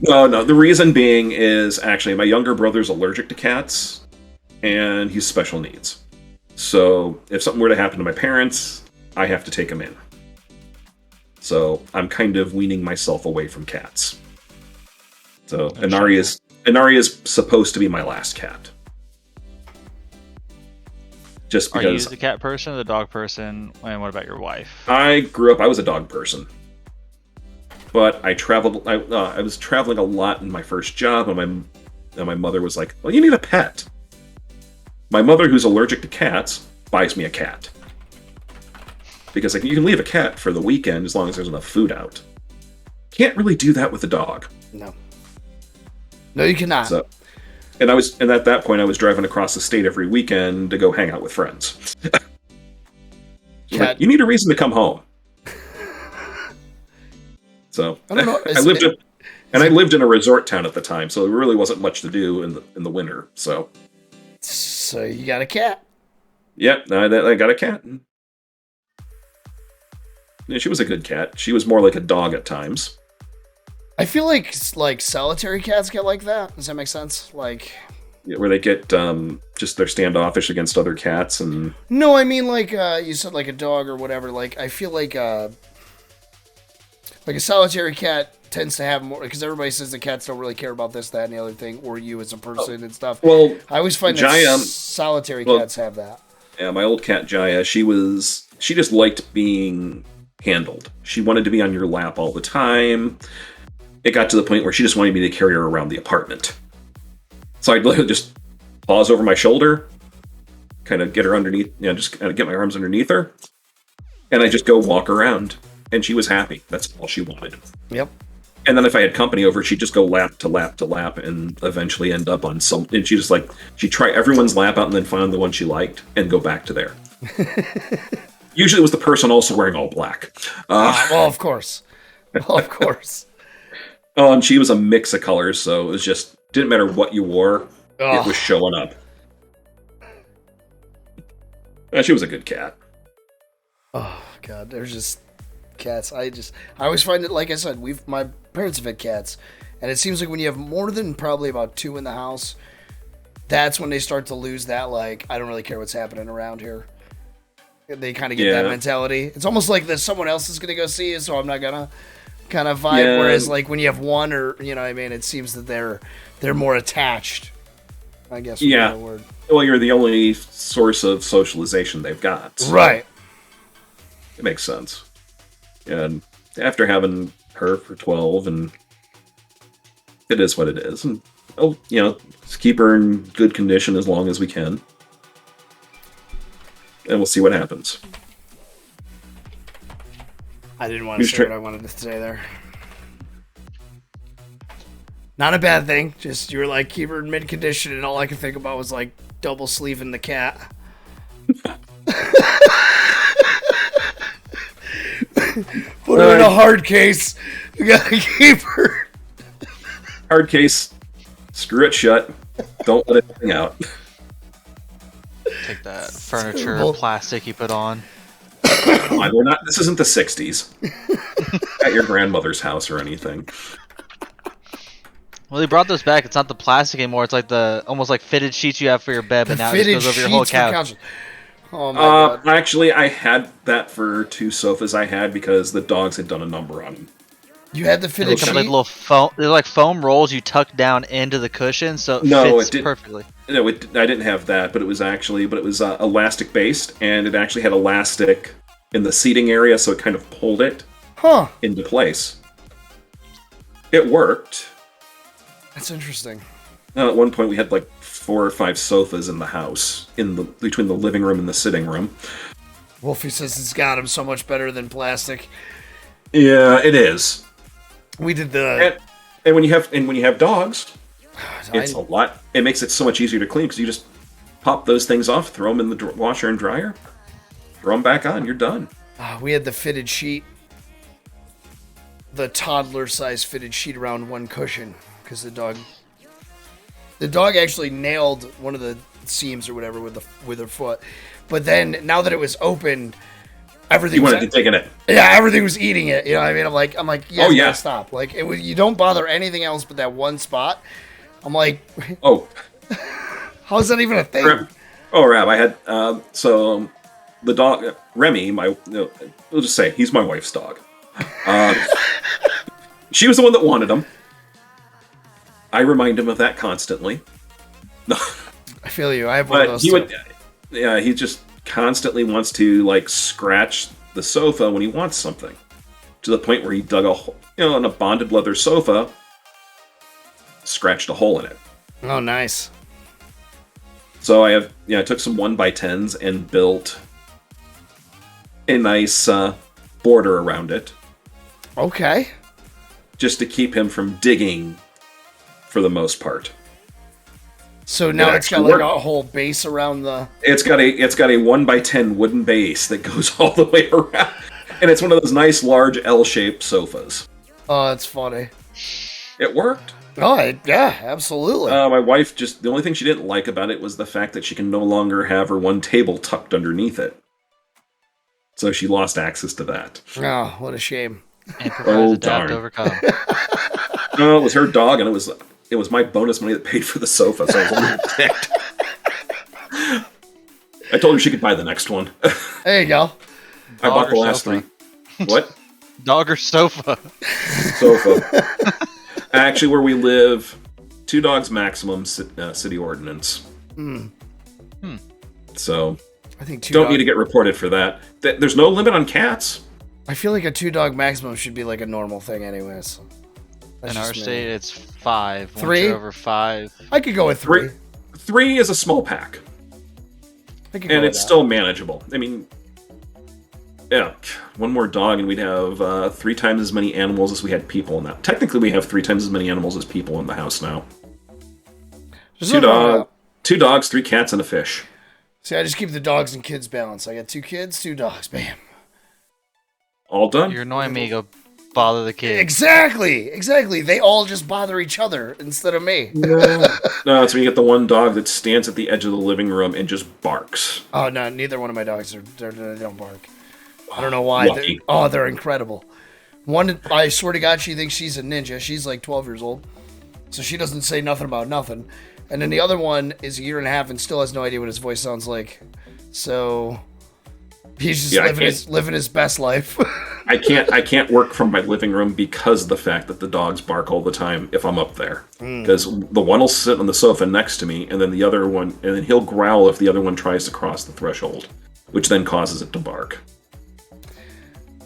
No. The reason being is actually my younger brother's allergic to cats, and he's special needs. So if something were to happen to my parents, I have to take him in. So I'm kind of weaning myself away from cats. So Inari is supposed to be my last cat. Just Are you because the cat person or the dog person? And what about your wife? I was a dog person. But I traveled. I was traveling a lot in my first job, and my mother was like, "Well, you need a pet." My mother, who's allergic to cats, buys me a cat because like you can leave a cat for the weekend as long as there's enough food out. Can't really do that with a dog. No, you cannot. So, and at that point, I was driving across the state every weekend to go hang out with friends. Like, you need a reason to come home. So I don't know. I lived in a resort town at the time, so there really wasn't much to do in the winter. So you got a cat? Yep, I got a cat. Yeah, she was a good cat. She was more like a dog at times. I feel like solitary cats get like that. Does that make sense? Like, yeah, where they get just they're standoffish against other cats and. No, I mean like you said, like a dog or whatever. Like I feel like a solitary cat tends to have more, because everybody says the cats don't really care about this, that, and the other thing, or you as a person and stuff. Well, I always find that solitary cats have that. Yeah, my old cat Jaya, she just liked being handled. She wanted to be on your lap all the time. It got to the point where she just wanted me to carry her around the apartment. So I'd just pause over my shoulder, kind of get her underneath, just kind of get my arms underneath her, and I just go walk around. And she was happy. That's all she wanted. Yep. And then if I had company over, she'd just go lap to lap to lap and eventually end up on some. And she'd try everyone's lap out and then find the one she liked and go back to there. Usually it was the person also wearing all black. Well, of course. Oh, and she was a mix of colors, so it was just, didn't matter what you wore, it was showing up. She was a good cat. Oh, God. There's just cats. I always find it, like I said, my parents have had cats, and it seems like when you have more than probably about 2 in the house, that's when they start to lose that, like, I don't really care what's happening around here. They kind of get that mentality. It's almost like that someone else is going to go see you, so I'm not going to kind of vibe. Yeah. Whereas, like, when you have one, or, you know what I mean, it seems that they're more attached, I guess. Yeah. Word. Well, you're the only source of socialization they've got. So right. It makes sense. And after having her for 12, and it is what it is. And, just keep her in good condition as long as we can. And we'll see what happens. I didn't want to say what I wanted to say there. Not a bad thing. Just, you were like, keep her in mid-condition, and all I could think about was, like, double sleeving the cat. Put her in a hard case. We gotta keep her. Hard case. Screw it shut. Don't let it hang out. Take that furniture plastic you put on. Come on, this isn't the 60s. At your grandmother's house or anything. Well, they brought those back. It's not the plastic anymore. It's like the almost like fitted sheets you have for your bed, but now it just goes over your whole couch. Oh my God. Actually, I had that for 2 sofas I had because the dogs had done a number on them. You had the fitted sheet? Like little foam, they're like foam rolls you tuck down into the cushion, so it fits perfectly. No, I didn't have that, but it was elastic based, and it actually had elastic in the seating area, so it kind of pulled it into place. It worked. That's interesting. At one point, we had like 4 or 5 sofas in the house, between the living room and the sitting room. Wolfie says it's got him so much better than plastic. Yeah, it is. We did the and when you have dogs, it's a lot. It makes it so much easier to clean because you just pop those things off, throw them in the washer and dryer, throw them back on, you're done. We had the fitted sheet, the toddler-sized fitted sheet around one cushion because the dog The dog actually nailed one of the seams or whatever with her foot. But then now that it was open, everything You wanted to dig in it. yeah, everything was eating it. You know what I mean? I'm like, you guys Oh, yeah. gotta stop. Like, you don't bother anything else but that one spot. I'm like, Oh, how is that even a thing? Rab, I had the dog Remy. We'll just say he's my wife's dog. She was the one that wanted him. I remind him of that constantly. I feel you. I have one of those. He just constantly wants to like scratch the sofa when he wants something, to the point where he dug a hole, in a bonded leather sofa, scratched a hole in it. Oh, nice. So I took some 1x10s and built a nice border around it. Okay. Just to keep him from digging, for the most part. So now it's got like a whole base around the. It's got a 1x10 wooden base that goes all the way around, and it's one of those nice large L-shaped sofas. Oh, that's funny. It worked. Oh, yeah, absolutely. My wife the only thing she didn't like about it was the fact that she can no longer have her one table tucked underneath it. So she lost access to that. Oh, what a shame. Improvise, adapt, overcome. No, it was her dog, and it was my bonus money that paid for the sofa, so I was a little ticked. I told her she could buy the next one. There you go. I bought the last three. What? Dog or sofa? Sofa. Actually, where we live, 2 dogs maximum city ordinance. So I think don't need to get reported for that. There's no limit on cats. I feel like a 2-dog maximum should be like a normal thing, anyways. In our state, it's 5. 3? Once you're over 5. I could go with 3. 3 is a small pack, and it's still manageable. I mean, yeah, one more dog, and we'd have 3 times as many animals as we had people in that. Technically, we have 3 times as many animals as people in the house now. 2 dogs, 3 cats, and a fish. See, I just keep the dogs and kids balanced. I got 2 kids, 2 dogs. Bam. All done. You're annoying me. Go bother the kids. Exactly. They all just bother each other instead of me. No, it's when you get the one dog that stands at the edge of the living room and just barks. Oh, no, neither one of my dogs they don't bark. I don't know why. Lucky. They're incredible. One, I swear to God, she thinks she's a ninja. She's like 12 years old, so she doesn't say nothing about nothing. And then the other one is a year and a half and still has no idea what his voice sounds like. So he's just living his best life. I can't work from my living room because of the fact that the dogs bark all the time if I'm up there. Because the one will sit on the sofa next to me, and then he'll growl if the other one tries to cross the threshold, which then causes it to bark.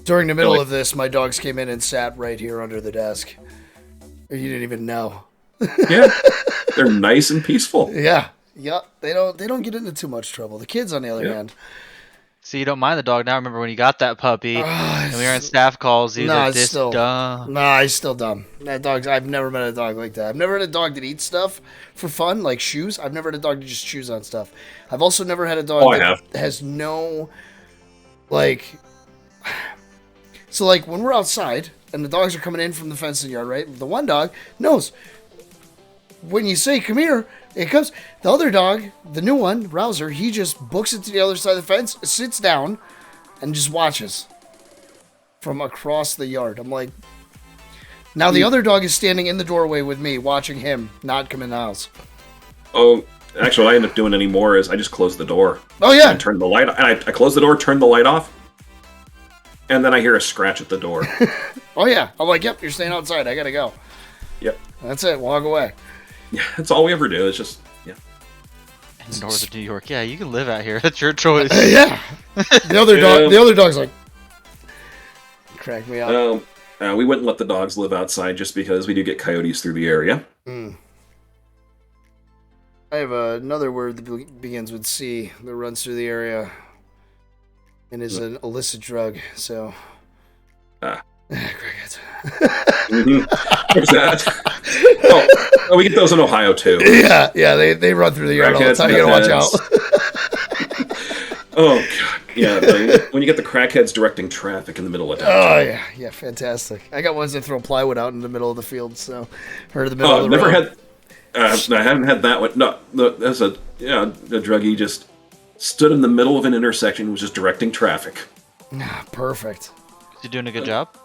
During the middle of this, my dogs came in and sat right here under the desk. You didn't even know. Yeah, they're nice and peaceful. Yeah. They don't get into too much trouble. The kids, on the other hand. So you don't mind the dog now? Remember when you got that puppy and we were on staff calls? He was like this dumb. Nah, he's still dumb. That dog's. I've never met a dog like that. I've never had a dog that eats stuff for fun, like shoes. I've never had a dog that just chews on stuff. I've also never had a dog that has no, like. So like when we're outside and the dogs are coming in from the fencing yard, right? The one dog knows when you say come here, it comes. The other dog, the new one, Rouser, he just books it to the other side of the fence, sits down, and just watches from across the yard. I'm like, now the other dog is standing in the doorway with me, watching him not come in the house. Oh, actually, what I end up doing anymore is I just close the door. Oh yeah, and turn the light. And I close the door, turn the light off, and then I hear a scratch at the door. Oh yeah, I'm like, yep, you're staying outside. I gotta go. Yep. That's it. Walk away. Yeah, that's all we ever do. It's just, yeah. In northern New York, yeah, you can live out here. That's your choice. Yeah. The other dog's like, crack me up. We wouldn't let the dogs live outside just because we do get coyotes through the area. I have another word that begins with C that runs through the area and is an illicit drug. So, crickets. What's that? Oh, we get those in Ohio too. Yeah, they run through the yard all the time. You gotta watch out. Oh god, yeah. When you get the crackheads directing traffic in the middle of downtown. Oh yeah, fantastic. I got ones that throw plywood out in the middle of the field. So, or the middle of the road. I haven't had that one. No, that's a druggie just stood in the middle of an intersection, was just directing traffic. Perfect. You doing a good job?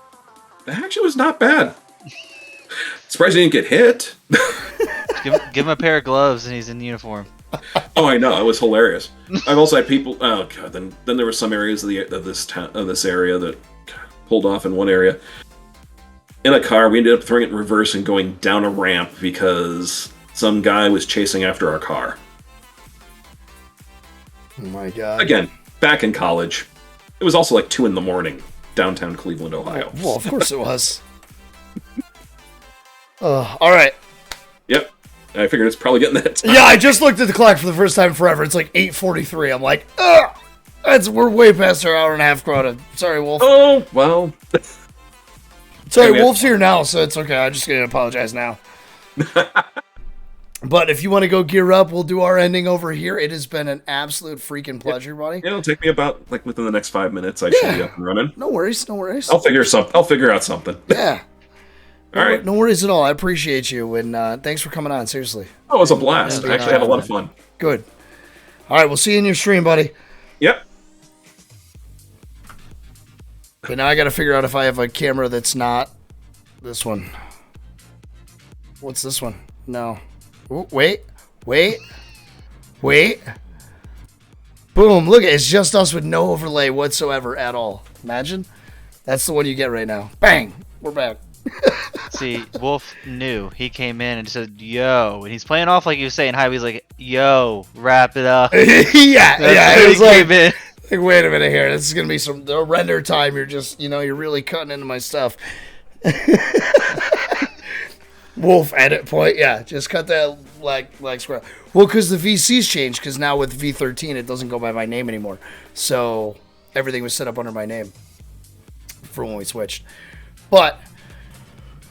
That actually was not bad. Surprised he didn't get hit. Give him a pair of gloves and he's in uniform. Oh, I know. It was hilarious. I've also had people. Oh god. Then there were some areas of this area that pulled off in one area. In a car, we ended up throwing it in reverse and going down a ramp because some guy was chasing after our car. Oh my god. Again, back in college. It was also like 2 a.m, downtown Cleveland, Ohio. Well, of course it was. All right. Yep. I figured it's probably getting that time. Yeah, I just looked at the clock for the first time forever. It's like 8:43. I'm like, ugh! We're way past our hour and a half quota. Sorry, Wolf. Oh, well. Sorry, Wolf's here now, so it's okay. I'm just going to apologize now. But if you want to go gear up, we'll do our ending over here. It has been an absolute freaking pleasure, buddy. It'll take me about, like, within the next 5 minutes. I should be up and running. No worries, no worries. I'll figure out something. Yeah. All right. No worries at all. I appreciate you, and thanks for coming on, seriously. Oh, it was a blast. I actually had a lot of fun. Good. All right, we'll see you in your stream, buddy. Yep. But now I got to figure out if I have a camera that's not this one. What's this one? No. Ooh, wait. Boom. Look, it's just us with no overlay whatsoever at all. Imagine. That's the one you get right now. Bang. We're back. See, Wolf knew. He came in and said, yo. And he's playing off like he was saying hi. He's like, yo, wrap it up. yeah. It was like, came in. Like, wait a minute here. This is going to be some render time. You're just, you're really cutting into my stuff. Wolf edit point. Yeah, just cut that like square. Well, because the VC's changed, because now with V13, it doesn't go by my name anymore. So everything was set up under my name for when we switched. But,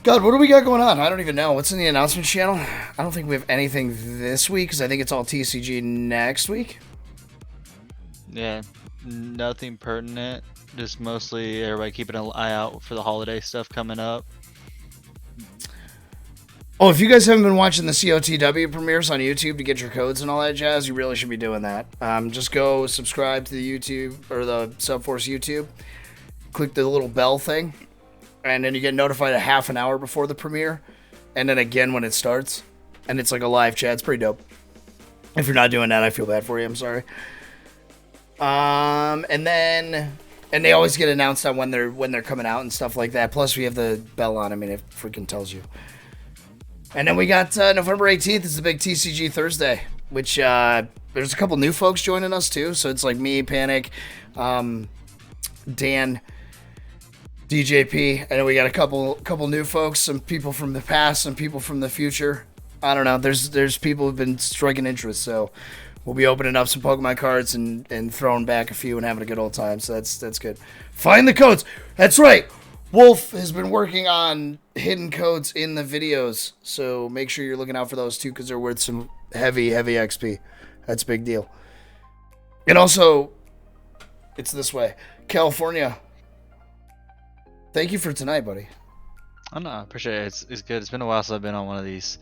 God, what do we got going on? I don't even know. What's in the announcements channel? I don't think we have anything this week, because I think it's all TCG next week. Yeah, nothing pertinent. Just mostly everybody keeping an eye out for the holiday stuff coming up. Oh, if you guys haven't been watching the COTW premieres on YouTube to get your codes and all that jazz, you really should be doing that. Just go subscribe to the YouTube or the SupForce YouTube. Click the little bell thing, and then you get notified a half an hour before the premiere, and then again when it starts. And it's like a live chat. It's pretty dope. If you're not doing that, I feel bad for you. I'm sorry. And they always get announced on when they're coming out and stuff like that. Plus, we have the bell on. I mean, it freaking tells you. And then we got November 18th is the big TCG Thursday, which there's a couple new folks joining us too. So it's like me, Panic, Dan, DJP, and then we got a couple new folks, some people from the past, some people from the future. I don't know. There's people who've been striking interest, so we'll be opening up some Pokemon cards and throwing back a few and having a good old time. So that's good. Find the codes. That's right. Wolf has been working on hidden codes in the videos, so make sure you're looking out for those too, because they're worth some heavy XP. That's a big deal. And also, it's this way. California, thank you for tonight, buddy. Oh no, I appreciate it. It's good. It's been a while since I've been on one of these.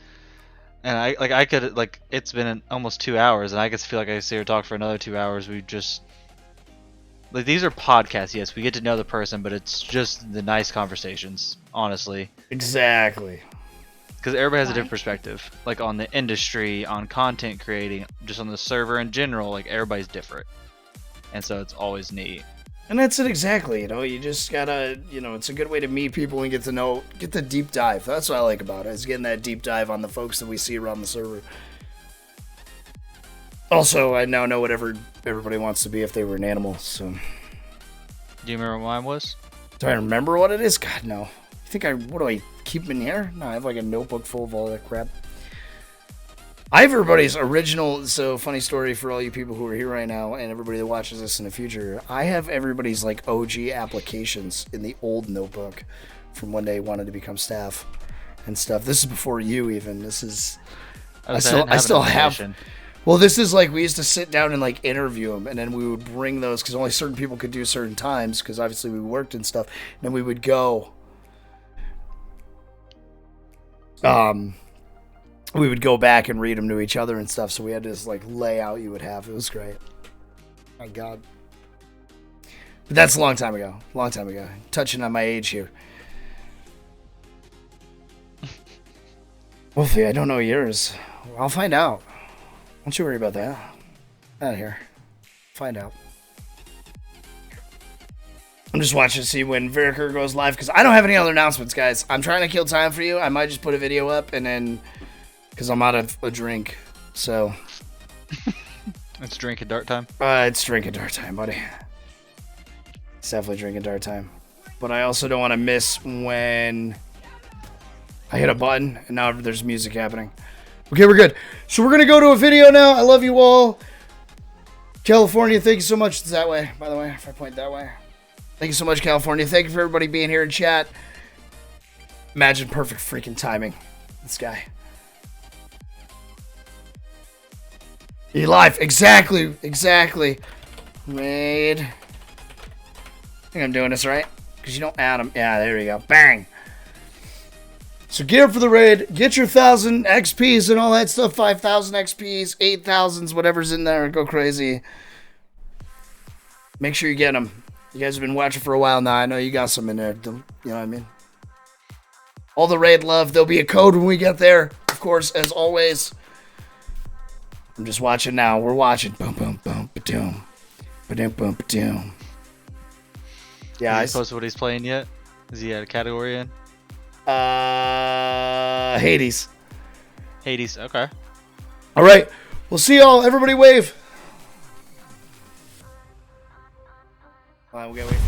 And I could it's been almost 2 hours, and I just feel like I could sit here and talk for another 2 hours. We just these are podcasts, yes. We get to know the person, but it's just the nice conversations, honestly. Exactly. Because everybody has a different perspective, like on the industry, on content creating, just on the server in general. Like everybody's different, and so it's always neat. And that's it exactly. You just gotta, it's a good way to meet people and get the deep dive. That's what I like about it, is getting that deep dive on the folks that we see around the server. Also, I now know what everybody wants to be if they were an animal, so. Do you remember what mine was? Do I remember what it is? God, no. You think what do I keep them in here? No, I have like a notebook full of all that crap. I have everybody's original, so funny story for all you people who are here right now and everybody that watches this in the future. I have everybody's like OG applications in the old notebook from when they wanted to become staff and stuff. This is before you even. This is, I still have. Well, this is like we used to sit down and like interview them, and then we would bring those because only certain people could do certain times because obviously we worked and stuff. And then we would go. we would go back and read them to each other and stuff. So we had this like layout you would have. It was great. My God. But that's a long time ago. Long time ago. Touching on my age here. Wolfie, I don't know yours. I'll find out. Don't you worry about that. Out of here. Find out. I'm just watching to see when Vericur goes live because I don't have any other announcements, guys. I'm trying to kill time for you. I might just put a video up and then because I'm out of a drink. So It's drinking dart time. It's drinking dart time, buddy. It's definitely drinking dart time. But I also don't want to miss when I hit a button and now there's music happening. Okay, we're good. So we're going to go to a video now. I love you all. California, thank you so much. It's that way, by the way, if I point that way. Thank you so much, California. Thank you for everybody being here in chat. Imagine perfect freaking timing. This guy. You live. Exactly. Exactly. Raid. I think I'm doing this right. Because you don't add them. Yeah, there we go. Bang. So gear up for the raid. Get your 1,000 XPs and all that stuff. 5,000 XPs, 8,000s, whatever's in there. Go crazy. Make sure you get them. You guys have been watching for a while now. I know you got some in there. You know what I mean? All the raid love. There'll be a code when we get there. Of course, as always. I'm just watching now. We're watching. Boom, boom, boom, ba-doom. Ba-doom, boom, ba-doom. Yeah, Has he posted what he's playing yet? Is he at a category in? Hades. Hades, okay. All right. We'll see y'all. Everybody wave. All right, we gotta wait.